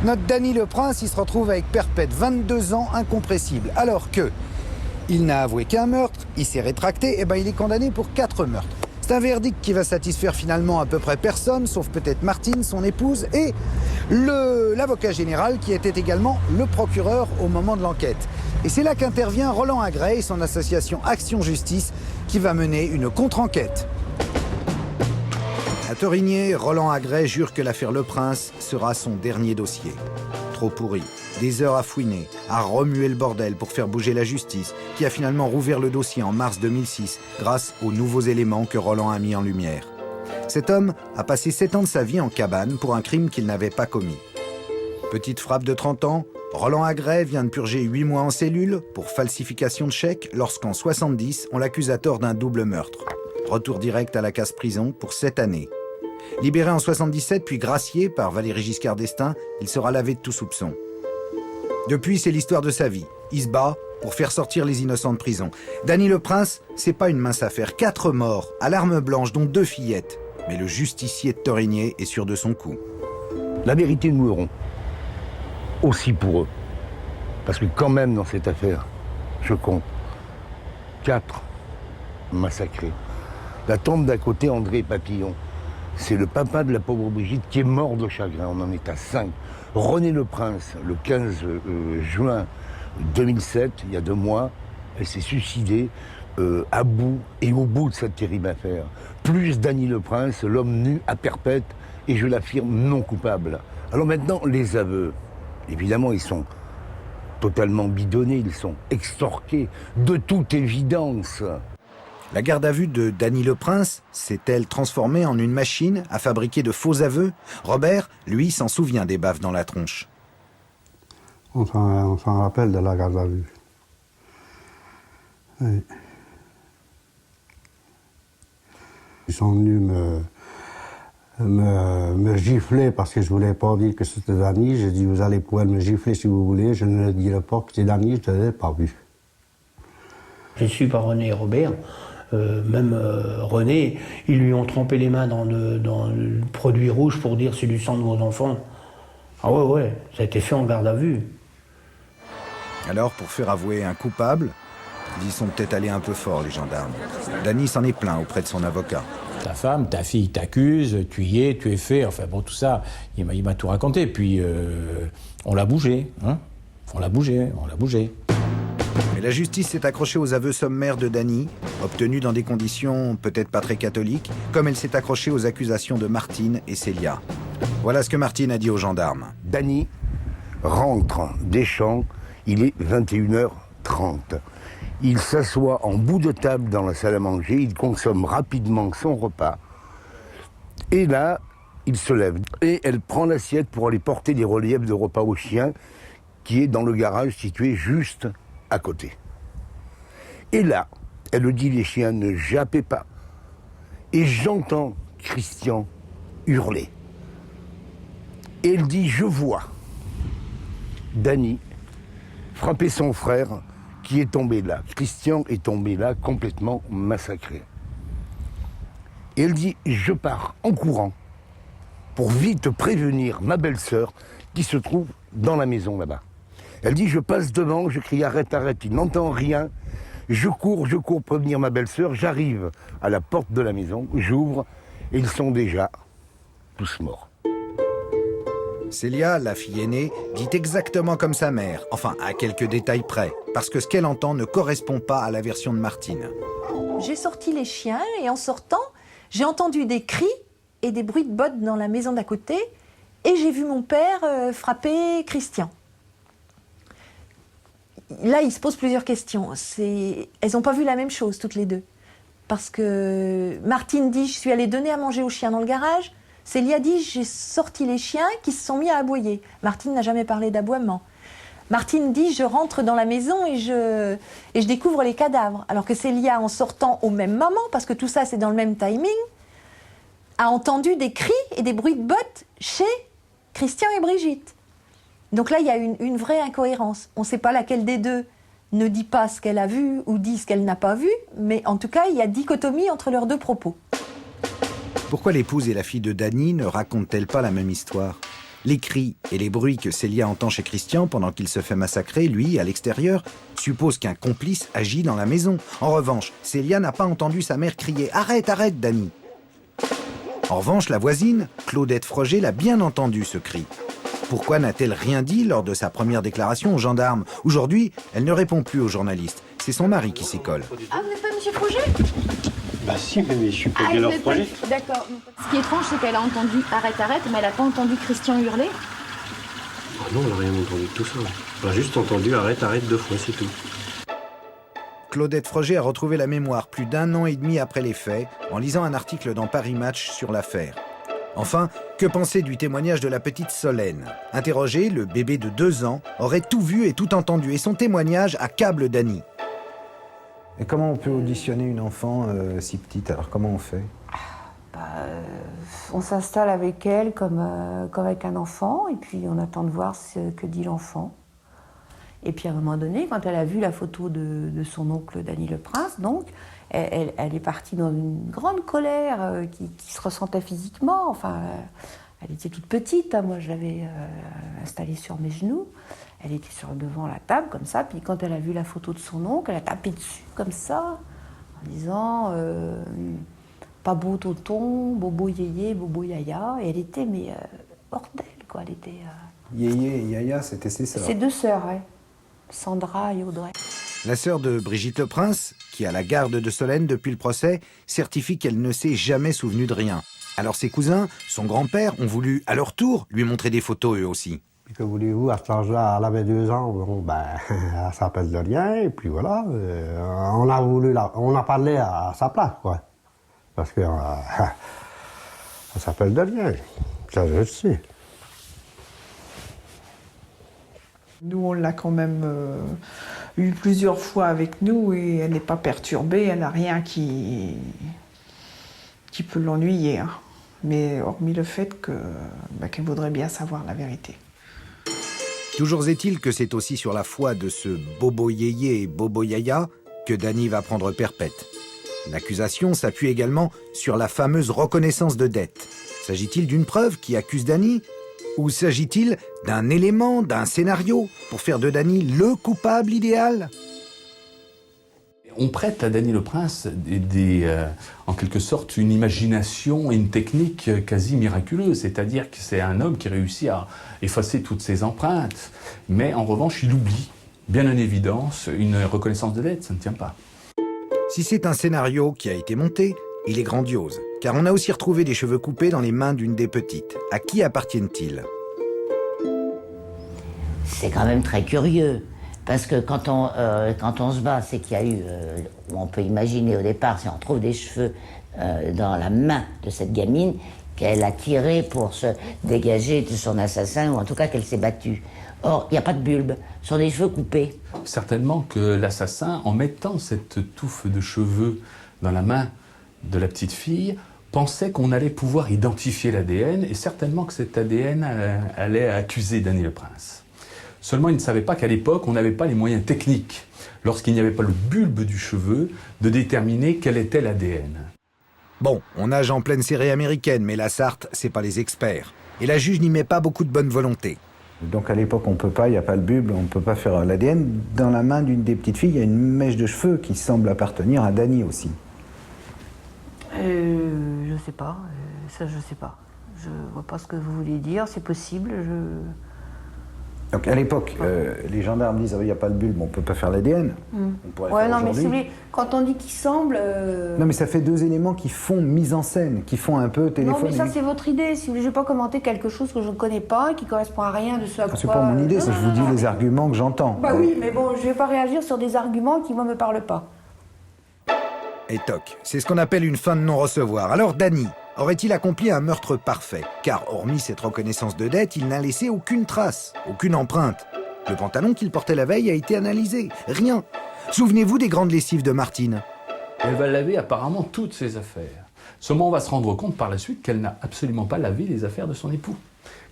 Notre Dany Le Prince, il se retrouve avec perpète, 22 ans incompressible, alors que il n'a avoué qu'un meurtre, il s'est rétracté, et ben il est condamné pour 4 meurtres. C'est un verdict qui va satisfaire finalement à peu près personne, sauf peut-être Martine, son épouse, et l'avocat général qui était également le procureur au moment de l'enquête. Et c'est là qu'intervient Roland Agrey et son association Action Justice qui va mener une contre-enquête. À Torigné, Roland Agrey jure que l'affaire Le Prince sera son dernier dossier. Trop pourri, des heures à fouiner, à remuer le bordel pour faire bouger la justice, qui a finalement rouvert le dossier en mars 2006 grâce aux nouveaux éléments que Roland a mis en lumière. Cet homme a passé 7 ans de sa vie en cabane pour un crime qu'il n'avait pas commis. Petite frappe de 30 ans, Roland Agrey vient de purger 8 mois en cellule pour falsification de chèques lorsqu'en 70, on l'accuse à tort d'un double meurtre. Retour direct à la case prison pour 7 années. Libéré en 77 puis gracié par Valéry Giscard d'Estaing, il sera lavé de tout soupçon. Depuis, c'est l'histoire de sa vie. Il se bat pour faire sortir les innocents de prison. Dany Le Prince, c'est pas une mince affaire. 4 morts, à l'arme blanche, dont 2 fillettes. Mais le justicier de Torigné est sûr de son coup. La vérité, nous l'aurons. Aussi pour eux. Parce que quand même, dans cette affaire, je compte 4 massacrés. La tombe d'à côté, André Papillon. C'est le papa de la pauvre Brigitte qui est mort de chagrin. On en est à 5. René Le Prince, le 15 juin 2007, il y a 2 mois, elle s'est suicidée à bout et au bout de cette terrible affaire. Plus Dany Le Prince, l'homme nu à perpète, et je l'affirme non coupable. Alors maintenant, les aveux, évidemment, ils sont totalement bidonnés, ils sont extorqués, de toute évidence. La garde à vue de Dany Le Prince s'est-elle transformée en une machine à fabriquer de faux aveux? Robert, lui, s'en souvient des baffes dans la tronche. On s'en rappelle de la garde à vue. Oui. Ils sont venus me gifler parce que je voulais pas dire que c'était Dany. J'ai dit, vous allez pouvoir me gifler si vous voulez. Je ne dirai pas que c'est Dany, je ne l'ai pas vu. J'ai su par René et Robert. Même René, ils lui ont trempé les mains dans le produit rouge pour dire c'est du sang de vos enfants. Ah ouais, ça a été fait en garde à vue. Alors, pour faire avouer un coupable, ils y sont peut-être allés un peu fort, les gendarmes. Dany s'en est plaint auprès de son avocat. Ta femme, ta fille t'accuse, tu y es, tu es fait, enfin bon, tout ça, il m'a tout raconté. Puis, on l'a bougé, hein. On l'a bougé. Mais la justice s'est accrochée aux aveux sommaires de Dany, obtenus dans des conditions peut-être pas très catholiques, comme elle s'est accrochée aux accusations de Martine et Célia. Voilà ce que Martine a dit aux gendarmes. Dany rentre des champs, il est 21h30. Il s'assoit en bout de table dans la salle à manger, il consomme rapidement son repas. Et là, il se lève. Et elle prend l'assiette pour aller porter des reliefs de repas aux chiens, qui est dans le garage situé juste à côté. Et là, elle dit les chiens ne jappez pas. Et j'entends Christian hurler. Et elle dit je vois Dany frapper son frère qui est tombé là. Christian est tombé là, complètement massacré. Et elle dit, je pars en courant pour vite prévenir ma belle-sœur qui se trouve dans la maison là-bas. Elle dit, je passe devant, je crie arrête, arrête, il n'entend rien. Je cours prévenir ma belle-sœur, j'arrive à la porte de la maison, j'ouvre et ils sont déjà tous morts. Célia, la fille aînée, dit exactement comme sa mère, enfin à quelques détails près, parce que ce qu'elle entend ne correspond pas à la version de Martine. J'ai sorti les chiens et en sortant, j'ai entendu des cris et des bruits de bottes dans la maison d'à côté et j'ai vu mon père frapper Christian. Là, il se pose plusieurs questions. Elles n'ont pas vu la même chose, toutes les deux. Parce que Martine dit, je suis allée donner à manger aux chiens dans le garage. Célia dit, j'ai sorti les chiens qui se sont mis à aboyer. Martine n'a jamais parlé d'aboiement. Martine dit, je rentre dans la maison et je découvre les cadavres. Alors que Célia, en sortant au même moment, parce que tout ça c'est dans le même timing, a entendu des cris et des bruits de bottes chez Christian et Brigitte. Donc là, il y a une vraie incohérence. On ne sait pas laquelle des deux ne dit pas ce qu'elle a vu ou dit ce qu'elle n'a pas vu, mais en tout cas, il y a dichotomie entre leurs deux propos. Pourquoi l'épouse et la fille de Dany ne racontent-elles pas la même histoire? Les cris et les bruits que Célia entend chez Christian pendant qu'il se fait massacrer, lui, à l'extérieur, supposent qu'un complice agit dans la maison. En revanche, Célia n'a pas entendu sa mère crier « Arrête, arrête, Dany !» En revanche, la voisine, Claudette Froger, l'a bien entendu ce cri. Pourquoi n'a-t-elle rien dit lors de sa première déclaration aux gendarmes? Aujourd'hui, elle ne répond plus aux journalistes. C'est son mari qui s'y colle. Ah, vous n'êtes pas monsieur Froger? Bah si, mais je suis pas bien leur projet. D'accord. Ce qui est étrange, c'est qu'elle a entendu arrête, arrête, mais elle n'a pas entendu Christian hurler. Ah non, on n'a rien entendu de tout ça. On a juste entendu arrête, arrête 2 fois, c'est tout. Claudette Froger a retrouvé la mémoire plus d'1 an et demi après les faits, en lisant un article dans Paris Match sur l'affaire. Enfin, que penser du témoignage de la petite Solène? Interrogé, le bébé de 2 ans aurait tout vu et tout entendu, et son témoignage accable Dany. Et comment on peut auditionner une enfant si petite? Alors comment on fait? On s'installe avec elle comme avec un enfant, et puis on attend de voir ce que dit l'enfant. Et puis à un moment donné, quand elle a vu la photo de son oncle Dany le Prince, donc, elle est partie dans une grande colère qui se ressentait physiquement. Enfin, elle était toute petite, hein. Moi je l'avais installée sur mes genoux. Elle était sur devant la table, comme ça, puis quand elle a vu la photo de son oncle, elle a tapé dessus, comme ça, en disant pas beau tonton, bobo yéyé, bobo yaya. Et elle était, mais hors d'elle, quoi. Elle était. Yéyé et Yaya, c'était ses sœurs. Ses 2 sœurs, ouais. Sandra et Audrey. La sœur de Brigitte Le Prince, qui a la garde de Solène depuis le procès, certifie qu'elle ne s'est jamais souvenue de rien. Alors ses cousins, son grand-père, ont voulu, à leur tour, lui montrer des photos eux aussi. Puis que voulez-vous, à cet âge-là, elle avait 2 ans, bon, ben, elle s'appelle de rien, et puis voilà, on a parlé à sa place, quoi. Parce que elle s'appelle de rien, ça je le sais. Nous, on l'a quand même eu plusieurs fois avec nous et elle n'est pas perturbée, elle n'a rien qui peut l'ennuyer. Hein. Mais hormis le fait qu'elle voudrait bien savoir la vérité. Toujours est-il que c'est aussi sur la foi de ce Bobo Yéyé et Bobo Yaya que Dany va prendre perpète. L'accusation s'appuie également sur la fameuse reconnaissance de dette. S'agit-il d'une preuve qui accuse Dany? Ou s'agit-il d'un élément, d'un scénario, pour faire de Dany le coupable idéal? On prête à Dany le Prince en quelque sorte une imagination et une technique quasi miraculeuse, c'est-à-dire que c'est un homme qui réussit à effacer toutes ses empreintes, mais en revanche il oublie, bien en évidence, une reconnaissance de dette, ça ne tient pas. Si c'est un scénario qui a été monté, il est grandiose, car on a aussi retrouvé des cheveux coupés dans les mains d'une des petites. À qui appartiennent-ils? C'est quand même très curieux. Parce que quand on se bat, c'est qu'il y a eu, on peut imaginer au départ, si on trouve des cheveux dans la main de cette gamine, qu'elle a tiré pour se dégager de son assassin, ou en tout cas qu'elle s'est battue. Or, il n'y a pas de bulbe, ce sont des cheveux coupés. Certainement que l'assassin, en mettant cette touffe de cheveux dans la main de la petite fille, pensait qu'on allait pouvoir identifier l'ADN, et certainement que cet ADN allait accuser Dany le Prince. Seulement, ils ne savaient pas qu'à l'époque, on n'avait pas les moyens techniques, lorsqu'il n'y avait pas le bulbe du cheveu, de déterminer quel était l'ADN. Bon, on nage en pleine série américaine, mais la Sarthe, c'est pas les experts. Et la juge n'y met pas beaucoup de bonne volonté. Donc à l'époque, on peut pas, il n'y a pas le bulbe, on ne peut pas faire l'ADN. Dans la main d'une des petites filles, il y a une mèche de cheveux qui semble appartenir à Dany aussi. Je sais pas, ça je sais pas. Je vois pas ce que vous voulez dire, c'est possible, Donc à l'époque, les gendarmes disent il n'y a pas le bulbe, on ne peut pas faire l'ADN. On pourrait Ouais, faire non, mais si aujourd'hui. vous voulez, quand on dit qu'il semble. Non, mais ça fait deux éléments qui font mise en scène, qui font un peu Non, téléphoner. mais ça, c'est votre idée. Si vous voulez, je ne vais pas commenter quelque chose que je ne connais pas, qui ne correspond à rien de ce à quoi. C'est pas mon idée, ça, je vous dis les arguments que j'entends. Bah oui, mais bon, je ne vais pas réagir sur des arguments qui, moi, ne me parlent pas. Et toc, c'est ce qu'on appelle une fin de non-recevoir. Alors Dany aurait-il accompli un meurtre parfait? Car hormis cette reconnaissance de dette, il n'a laissé aucune trace, aucune empreinte. Le pantalon qu'il portait la veille a été analysé. Rien. Souvenez-vous des grandes lessives de Martine. Elle va laver apparemment toutes ses affaires. Seulement, on va se rendre compte par la suite qu'elle n'a absolument pas lavé les affaires de son époux.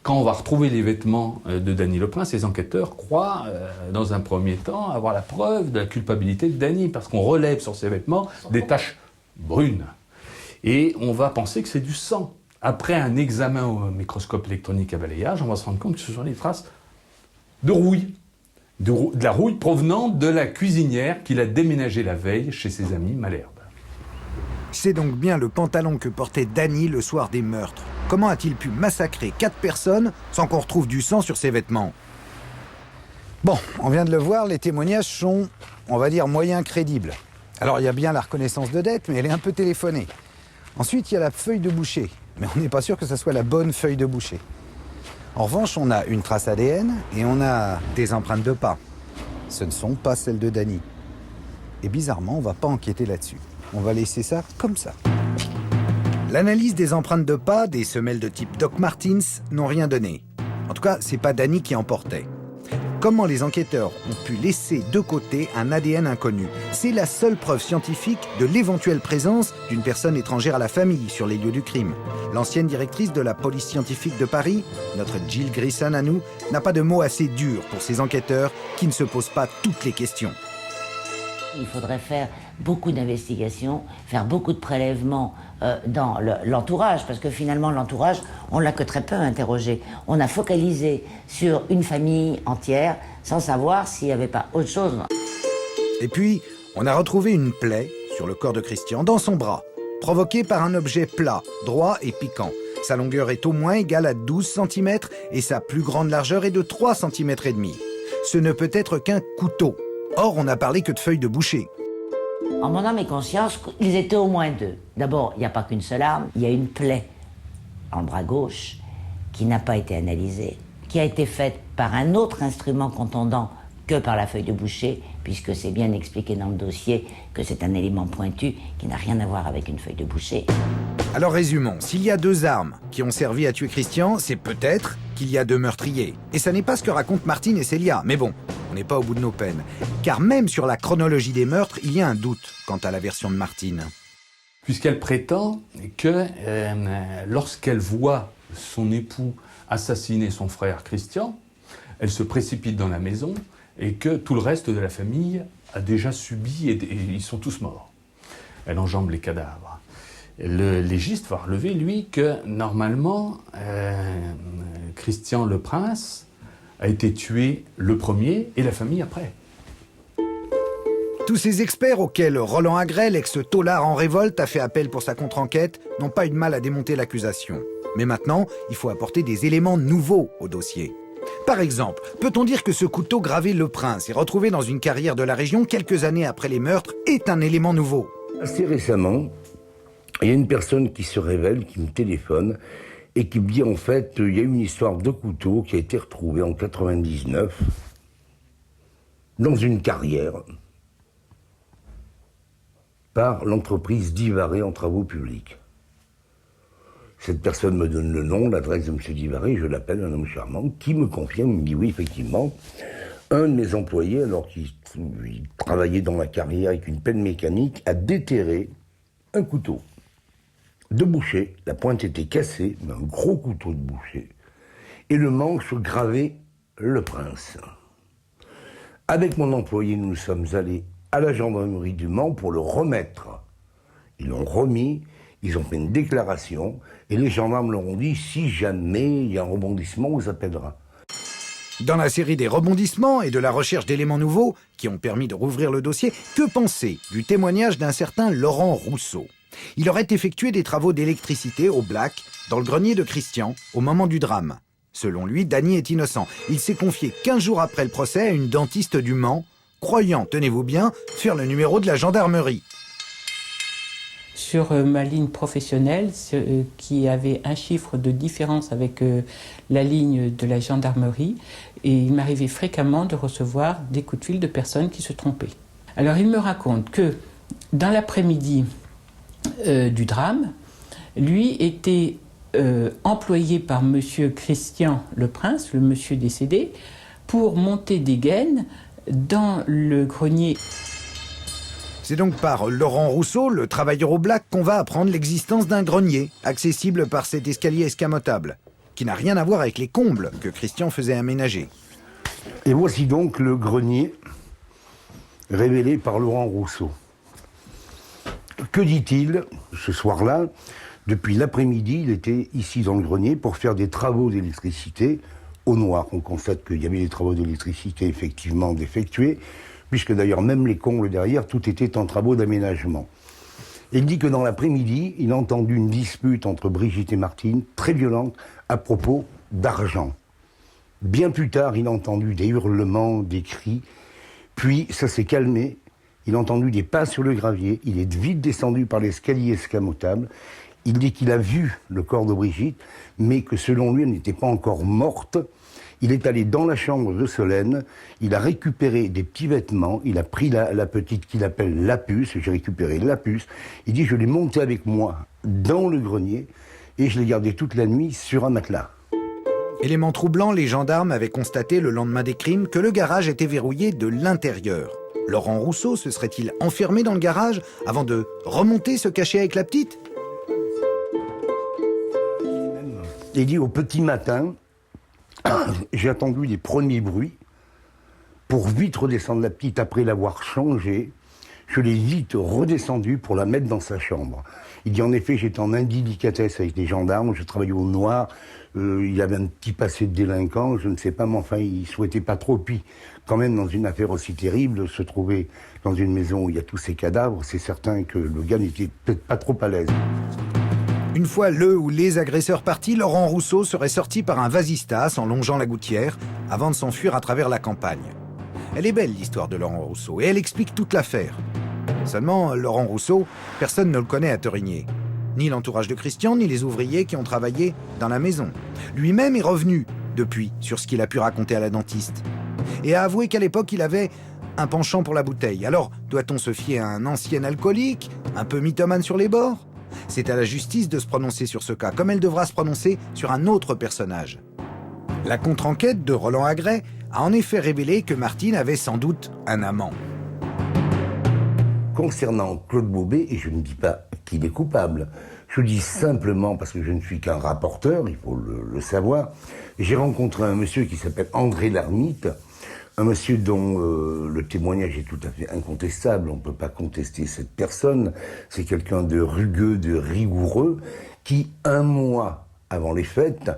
Quand on va retrouver les vêtements de Dany le Prince, les enquêteurs croient, dans un premier temps, avoir la preuve de la culpabilité de Dany, parce qu'on relève sur ses vêtements des taches brunes. Et on va penser que c'est du sang. Après un examen au microscope électronique à balayage, on va se rendre compte que ce sont des traces de rouille. De la rouille provenant de la cuisinière qu'il a déménagée la veille chez ses amis Malherbe. C'est donc bien le pantalon que portait Dany le soir des meurtres. Comment a-t-il pu massacrer 4 personnes sans qu'on retrouve du sang sur ses vêtements? Bon, on vient de le voir, les témoignages sont, on va dire, moyens crédibles. Alors il y a bien la reconnaissance de dette, mais elle est un peu téléphonée. Ensuite, il y a la feuille de boucher, mais on n'est pas sûr que ce soit la bonne feuille de boucher. En revanche, on a une trace ADN et on a des empreintes de pas. Ce ne sont pas celles de Dany. Et bizarrement, on ne va pas enquêter là-dessus. On va laisser ça comme ça. L'analyse des empreintes de pas, des semelles de type Doc Martens, n'ont rien donné. En tout cas, c'est pas Dany qui en portait. Comment les enquêteurs ont pu laisser de côté un ADN inconnu? C'est la seule preuve scientifique de l'éventuelle présence d'une personne étrangère à la famille sur les lieux du crime. L'ancienne directrice de la police scientifique de Paris, notre Jill Grisson à nous, n'a pas de mots assez durs pour ces enquêteurs qui ne se posent pas toutes les questions. Il faudrait faire beaucoup d'investigations, faire beaucoup de prélèvements dans l'entourage, parce que finalement l'entourage, on l'a que très peu interrogé. On a focalisé sur une famille entière sans savoir s'il n'y avait pas autre chose. Et puis, on a retrouvé une plaie sur le corps de Christian dans son bras, provoquée par un objet plat, droit et piquant. Sa longueur est au moins égale à 12 cm et sa plus grande largeur est de 3,5 cm. Ce ne peut être qu'un couteau. Or, on n'a parlé que de feuilles de boucher. En mon âme et conscience, ils étaient au moins deux. D'abord, il n'y a pas qu'une seule arme, il y a une plaie dans le bras gauche qui n'a pas été analysée, qui a été faite par un autre instrument contondant que par la feuille de boucher, puisque c'est bien expliqué dans le dossier que c'est un élément pointu qui n'a rien à voir avec une feuille de boucher. Alors résumons, s'il y a 2 armes qui ont servi à tuer Christian, c'est peut-être qu'il y a 2 meurtriers. Et ça n'est pas ce que racontent Martine et Célia, mais bon, on n'est pas au bout de nos peines. Car même sur la chronologie des meurtres, il y a un doute quant à la version de Martine. Puisqu'elle prétend que lorsqu'elle voit son époux assassiner son frère Christian, elle se précipite dans la maison et que tout le reste de la famille a déjà subi et ils sont tous morts. Elle enjambe les cadavres. Le légiste va relever, lui, que normalement, Christian le Prince a été tué le premier et la famille après. Tous ces experts auxquels Roland Agrel, ex-taulard en révolte, a fait appel pour sa contre-enquête, n'ont pas eu de mal à démonter l'accusation. Mais maintenant, il faut apporter des éléments nouveaux au dossier. Par exemple, peut-on dire que ce couteau gravé Le Prince et retrouvé dans une carrière de la région quelques années après les meurtres est un élément nouveau? Assez récemment, il y a une personne qui se révèle, qui me téléphone et qui me dit en fait, il y a une histoire de couteau qui a été retrouvée en 99 dans une carrière par l'entreprise Divaré en travaux publics. Cette personne me donne le nom, l'adresse de M. Divaré, je l'appelle, un homme charmant, qui me confirme, il me dit oui, effectivement, un de mes employés, alors qu'il travaillait dans la carrière avec une pelle mécanique, a déterré un couteau de boucher. La pointe était cassée, mais un gros couteau de boucher. Et le manche gravé le Prince. Avec mon employé, nous sommes allés à la gendarmerie du Mans pour le remettre. Ils l'ont remis, ils ont fait une déclaration, et les gendarmes leur ont dit, si jamais il y a un rebondissement, on vous appellera. Dans la série des rebondissements et de la recherche d'éléments nouveaux qui ont permis de rouvrir le dossier, que penser du témoignage d'un certain Laurent Rousseau? Il aurait effectué des travaux d'électricité au Black, dans le grenier de Christian, au moment du drame. Selon lui, Dany est innocent. Il s'est confié 15 jours après le procès à une dentiste du Mans, croyant, tenez-vous bien, faire le numéro de la gendarmerie. Sur ma ligne professionnelle, qui avait un chiffre de différence avec la ligne de la gendarmerie, et il m'arrivait fréquemment de recevoir des coups de fil de personnes qui se trompaient. Alors il me raconte que dans l'après-midi du drame, lui était employé par monsieur Christian le Prince, le monsieur décédé, pour monter des gaines dans le grenier. C'est donc par Laurent Rousseau, le travailleur au Black, qu'on va apprendre l'existence d'un grenier, accessible par cet escalier escamotable, qui n'a rien à voir avec les combles que Christian faisait aménager. Et voici donc le grenier révélé par Laurent Rousseau. Que dit-il ce soir-là? Depuis l'après-midi, il était ici dans le grenier pour faire des travaux d'électricité au noir. On constate qu'il y avait des travaux d'électricité effectivement d'effectués, puisque d'ailleurs même les combles derrière, tout était en travaux d'aménagement. Il dit que dans l'après-midi, il a entendu une dispute entre Brigitte et Martine, très violente, à propos d'argent. Bien plus tard, il a entendu des hurlements, des cris, puis ça s'est calmé, il a entendu des pas sur le gravier, il est vite descendu par l'escalier escamotable, il dit qu'il a vu le corps de Brigitte, mais que selon lui, elle n'était pas encore morte. Il est allé dans la chambre de Solène, il a récupéré des petits vêtements, il a pris la petite qu'il appelle la puce, j'ai récupéré la puce, il dit je l'ai montée avec moi dans le grenier et je l'ai gardée toute la nuit sur un matelas. Élément troublant, les gendarmes avaient constaté le lendemain des crimes que le garage était verrouillé de l'intérieur. Laurent Rousseau se serait-il enfermé dans le garage avant de remonter se cacher avec la petite? Il dit au petit matin, j'ai attendu les premiers bruits pour vite redescendre la petite après l'avoir changée. Je l'ai vite redescendue pour la mettre dans sa chambre. Il dit en effet, j'étais en indélicatesse avec les gendarmes, je travaillais au noir, il avait un petit passé de délinquant, je ne sais pas, mais enfin, il souhaitait pas trop. Puis, quand même, dans une affaire aussi terrible, se trouver dans une maison où il y a tous ces cadavres, c'est certain que le gars n'était peut-être pas trop à l'aise. Une fois le ou les agresseurs partis, Laurent Rousseau serait sorti par un vasistas en longeant la gouttière avant de s'enfuir à travers la campagne. Elle est belle l'histoire de Laurent Rousseau et elle explique toute l'affaire. Seulement, Laurent Rousseau, personne ne le connaît à Torigné. Ni l'entourage de Christian, ni les ouvriers qui ont travaillé dans la maison. Lui-même est revenu, depuis, sur ce qu'il a pu raconter à la dentiste. Et a avoué qu'à l'époque, il avait un penchant pour la bouteille. Alors, doit-on se fier à un ancien alcoolique, un peu mythomane sur les bords? C'est à la justice de se prononcer sur ce cas, comme elle devra se prononcer sur un autre personnage. La contre-enquête de Roland Agret a en effet révélé que Martine avait sans doute un amant. Concernant Claude Bobet, et je ne dis pas qu'il est coupable, je dis simplement, parce que je ne suis qu'un rapporteur, il faut le savoir, j'ai rencontré un monsieur qui s'appelle André Lhermitte, un monsieur dont le témoignage est tout à fait incontestable, on ne peut pas contester cette personne, c'est quelqu'un de rugueux, de rigoureux, qui, un mois avant les fêtes,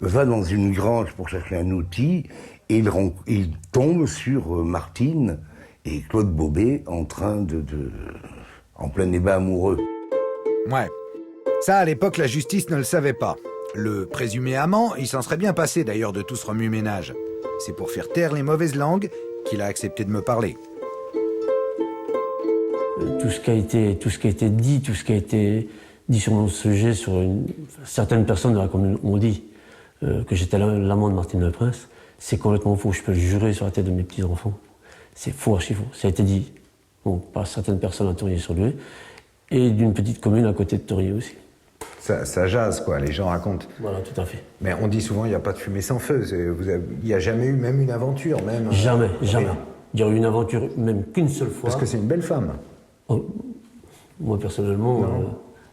va dans une grange pour chercher un outil, et il tombe sur Martine et Claude Bobet en train en plein débat amoureux. Ouais. Ça, à l'époque, la justice ne le savait pas. Le présumé amant, il s'en serait bien passé d'ailleurs de tout ce remue-ménage. C'est pour faire taire les mauvaises langues qu'il a accepté de me parler. Tout ce qui a été dit, tout ce qui a été dit sur mon sujet, certaines personnes de la commune ont dit que j'étais l'amant de Martine Le Prince, c'est complètement faux. Je peux le jurer sur la tête de mes petits-enfants. C'est faux, archi faux. Ça a été dit par certaines personnes à Torigné-sur-Lué et d'une petite commune à côté de Torigné aussi. Ça jase, quoi, les gens racontent. Voilà, tout à fait. Mais on dit souvent, il n'y a pas de fumée sans feu. Il n'y a jamais eu même une aventure, même... Jamais. Il y a eu une aventure, même qu'une seule fois. Parce que c'est une belle femme. Moi, personnellement,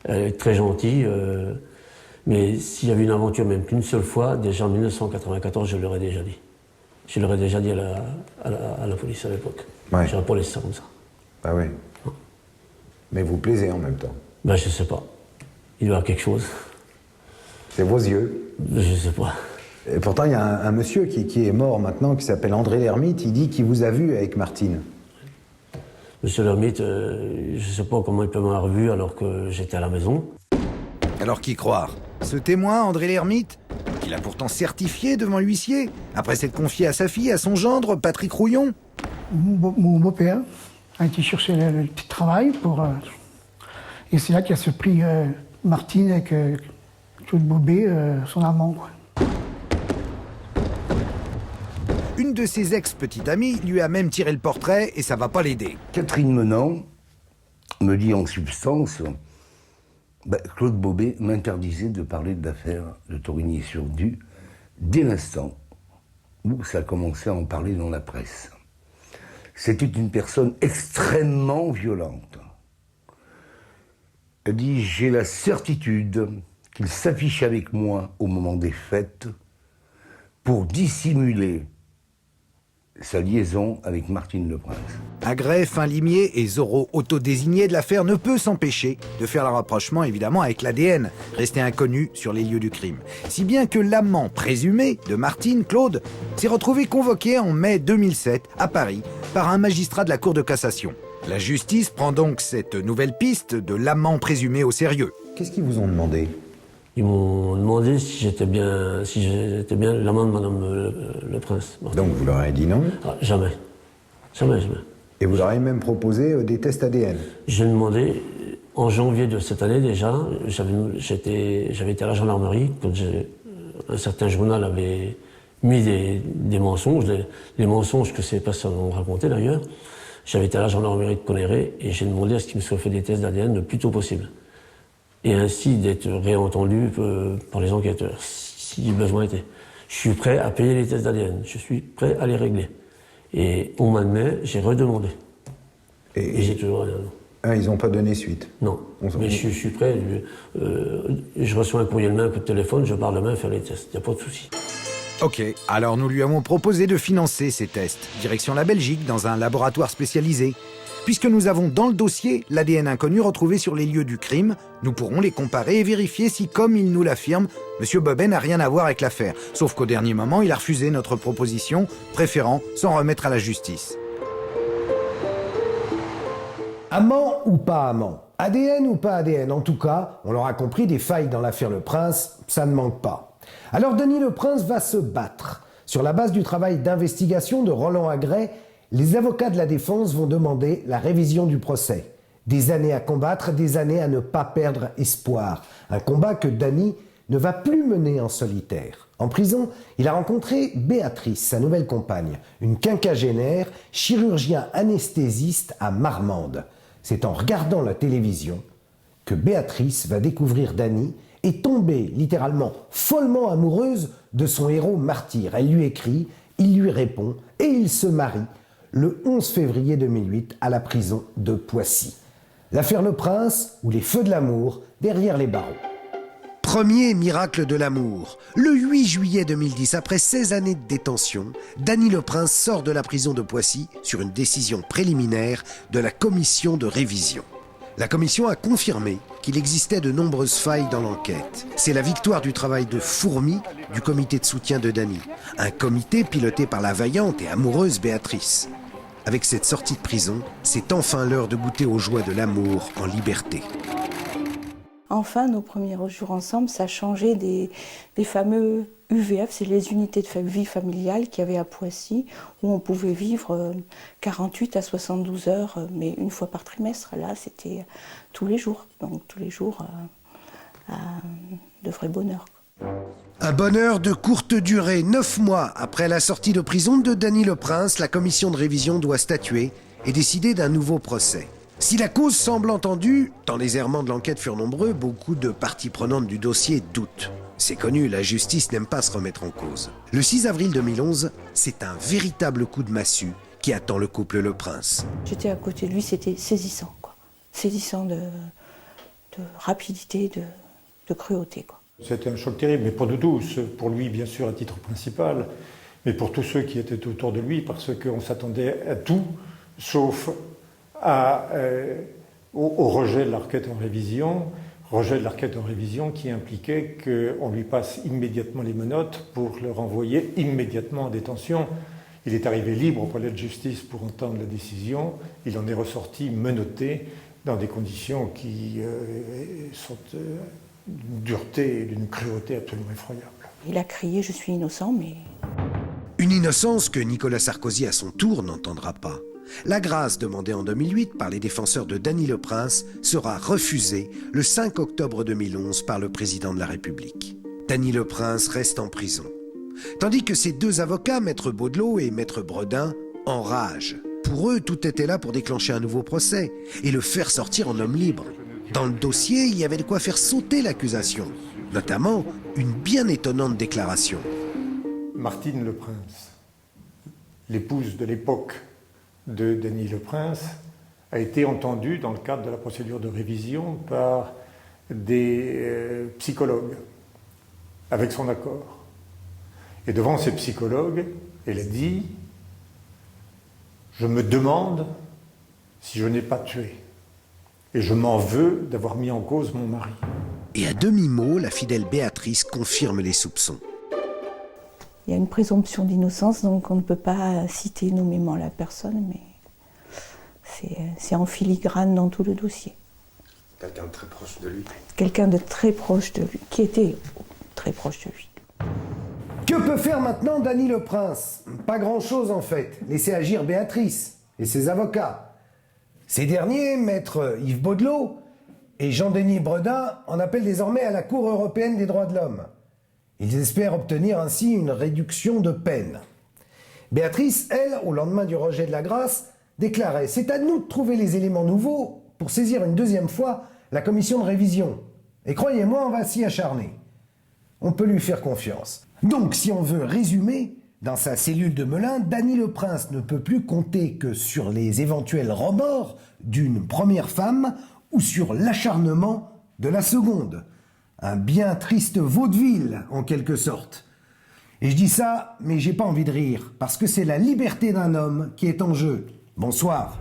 elle est très gentille. Mais s'il y avait une aventure, même qu'une seule fois, déjà en 1994, je l'aurais déjà dit. Je l'aurais déjà dit à la police à l'époque. Ouais. J'aurais pas laissé ça comme ça. Bah oui. Mais vous plaisez en même temps. Ben, je sais pas. Il doit y avoir quelque chose. C'est vos yeux. Je sais pas. Et pourtant, il y a un monsieur qui est mort maintenant, qui s'appelle André Lhermitte. Il dit qu'il vous a vu avec Martine. Monsieur Lhermitte, je sais pas comment il peut m'avoir vu alors que j'étais à la maison. Alors qui croire? Ce témoin, André Lhermitte, qu'il a pourtant certifié devant l'huissier, après s'être confié à sa fille, à son gendre, Patrick Rouillon. Mon beau-père a été chercher le petit travail pour... et c'est là qu'il a surpris Martine avec Claude Bobet, son amant, quoi. Une de ses ex-petites amies lui a même tiré le portrait et ça va pas l'aider. Catherine Menant me dit en substance, Claude Bobet m'interdisait de parler de l'affaire de Torigny-sur-Due dès l'instant où ça a commencé à en parler dans la presse. C'était une personne extrêmement violente. Elle dit, j'ai la certitude qu'il s'affiche avec moi au moment des fêtes pour dissimuler sa liaison avec Martine Le Prince. Agrès, fin limier et Zorro autodésigné de l'affaire ne peut s'empêcher de faire le rapprochement évidemment avec l'ADN, resté inconnu sur les lieux du crime. Si bien que l'amant présumé de Martine, Claude, s'est retrouvé convoqué en mai 2007 à Paris par un magistrat de la Cour de cassation. La justice prend donc cette nouvelle piste de l'amant présumé au sérieux. Qu'est-ce qu'ils vous ont demandé? Ils m'ont demandé si j'étais bien l'amant de Madame le Prince. Donc vous leur avez dit non? Jamais. Jamais. Et vous leur avez même proposé des tests ADN? J'ai demandé, en janvier de cette année déjà, j'avais été à la gendarmerie, quand un certain journal avait mis des mensonges, les mensonges que ces personnes ont racontés d'ailleurs. J'avais été à la gendarmerie de Connerré et j'ai demandé à ce qu'il me soit fait des tests d'ADN le plus tôt possible. Et ainsi d'être réentendu par les enquêteurs, si besoin était. Je suis prêt à payer les tests d'ADN, je suis prêt à les régler. Et au mois de mai, j'ai redemandé. Et j'ai toujours rien. Ah, ils n'ont pas donné suite? Non, mais je suis prêt. Je reçois un courrier demain, un coup de téléphone, je pars demain faire les tests, il n'y a pas de souci. Ok, alors nous lui avons proposé de financer ces tests, direction la Belgique, dans un laboratoire spécialisé. Puisque nous avons dans le dossier l'ADN inconnu retrouvé sur les lieux du crime, nous pourrons les comparer et vérifier si, comme il nous l'affirme, M. Bobet n'a rien à voir avec l'affaire. Sauf qu'au dernier moment, il a refusé notre proposition, préférant s'en remettre à la justice. Amant ou pas amant, ADN ou pas ADN, en tout cas, on l'aura compris, des failles dans l'affaire Le Prince, ça ne manque pas. Alors Denis Le Prince va se battre. Sur la base du travail d'investigation de Roland Agrès, les avocats de la défense vont demander la révision du procès. Des années à combattre, des années à ne pas perdre espoir. Un combat que Dany ne va plus mener en solitaire. En prison, il a rencontré Béatrice, sa nouvelle compagne, une quinquagénaire, chirurgien anesthésiste à Marmande. C'est en regardant la télévision que Béatrice va découvrir Dany et tomber littéralement follement amoureuse de son héros martyr. Elle lui écrit, il lui répond et ils se marient le 11 février 2008 à la prison de Poissy. L'affaire Le Prince ou les feux de l'amour derrière les barreaux. Premier miracle de l'amour. Le 8 juillet 2010, après 16 années de détention, Dany Le Prince sort de la prison de Poissy sur une décision préliminaire de la commission de révision. La commission a confirmé qu'il existait de nombreuses failles dans l'enquête. C'est la victoire du travail de fourmi du comité de soutien de Dany. Un comité piloté par la vaillante et amoureuse Béatrice. Avec cette sortie de prison, c'est enfin l'heure de goûter aux joies de l'amour en liberté. Enfin, nos premiers jours ensemble, ça a changé des fameux UVF, c'est les unités de vie familiale qu'il y avait à Poissy, où on pouvait vivre 48 à 72 heures, mais une fois par trimestre. Là, c'était tous les jours, donc tous les jours, de vrai bonheur. Un bonheur de courte durée. 9 mois après la sortie de prison de Dany Le Prince, la commission de révision doit statuer et décider d'un nouveau procès. Si la cause semble entendue, tant les errements de l'enquête furent nombreux, beaucoup de parties prenantes du dossier doutent. C'est connu, la justice n'aime pas se remettre en cause. Le 6 avril 2011, c'est un véritable coup de massue qui attend le couple Le Prince. J'étais à côté de lui, c'était saisissant, quoi. Saisissant de rapidité, de cruauté, quoi. C'était un choc terrible, mais pour nous tous, pour lui bien sûr à titre principal, mais pour tous ceux qui étaient autour de lui, parce qu'on s'attendait à tout, sauf au rejet de la requête en révision, qui impliquait qu'on lui passe immédiatement les menottes pour le renvoyer immédiatement en détention. Il est arrivé libre au palais de justice pour entendre la décision, il en est ressorti menotté dans des conditions qui sont d'une dureté et d'une cruauté absolument effroyable. Il a crié « Je suis innocent », mais... Une innocence que Nicolas Sarkozy à son tour n'entendra pas. La grâce demandée en 2008 par les défenseurs de Dany Le Prince sera refusée le 5 octobre 2011 par le président de la République. Dany Le Prince reste en prison. Tandis que ses deux avocats, Maître Baudelot et Maître Bredin, enragent. Pour eux, tout était là pour déclencher un nouveau procès et le faire sortir en homme libre. Dans le dossier, il y avait de quoi faire sauter l'accusation, notamment une bien étonnante déclaration. Martine Le Prince, l'épouse de l'époque de Dany Le Prince, a été entendue dans le cadre de la procédure de révision par des psychologues, avec son accord. Et devant ces psychologues, elle a dit « Je me demande si je n'ai pas tué. Et je m'en veux d'avoir mis en cause mon mari. » Et à demi-mot, la fidèle Béatrice confirme les soupçons. Il y a une présomption d'innocence, donc on ne peut pas citer nommément la personne, mais c'est en filigrane dans tout le dossier. Quelqu'un de très proche de lui. Quelqu'un de très proche de lui, qui était très proche de lui. Que peut faire maintenant Dany Le Prince? Pas grand-chose en fait. Laisser agir Béatrice et ses avocats. Ces derniers, maître Yves Baudelot et Jean-Denis Bredin, en appellent désormais à la Cour européenne des droits de l'homme. Ils espèrent obtenir ainsi une réduction de peine. Béatrice, elle, au lendemain du rejet de la grâce, déclarait « C'est à nous de trouver les éléments nouveaux pour saisir une deuxième fois la commission de révision. Et croyez-moi, on va s'y acharner. » On peut lui faire confiance. Donc, si on veut résumer, dans sa cellule de Melun, Dany Le Prince ne peut plus compter que sur les éventuels remords d'une première femme ou sur l'acharnement de la seconde. Un bien triste vaudeville, en quelque sorte. Et je dis ça, mais j'ai pas envie de rire, parce que c'est la liberté d'un homme qui est en jeu. Bonsoir.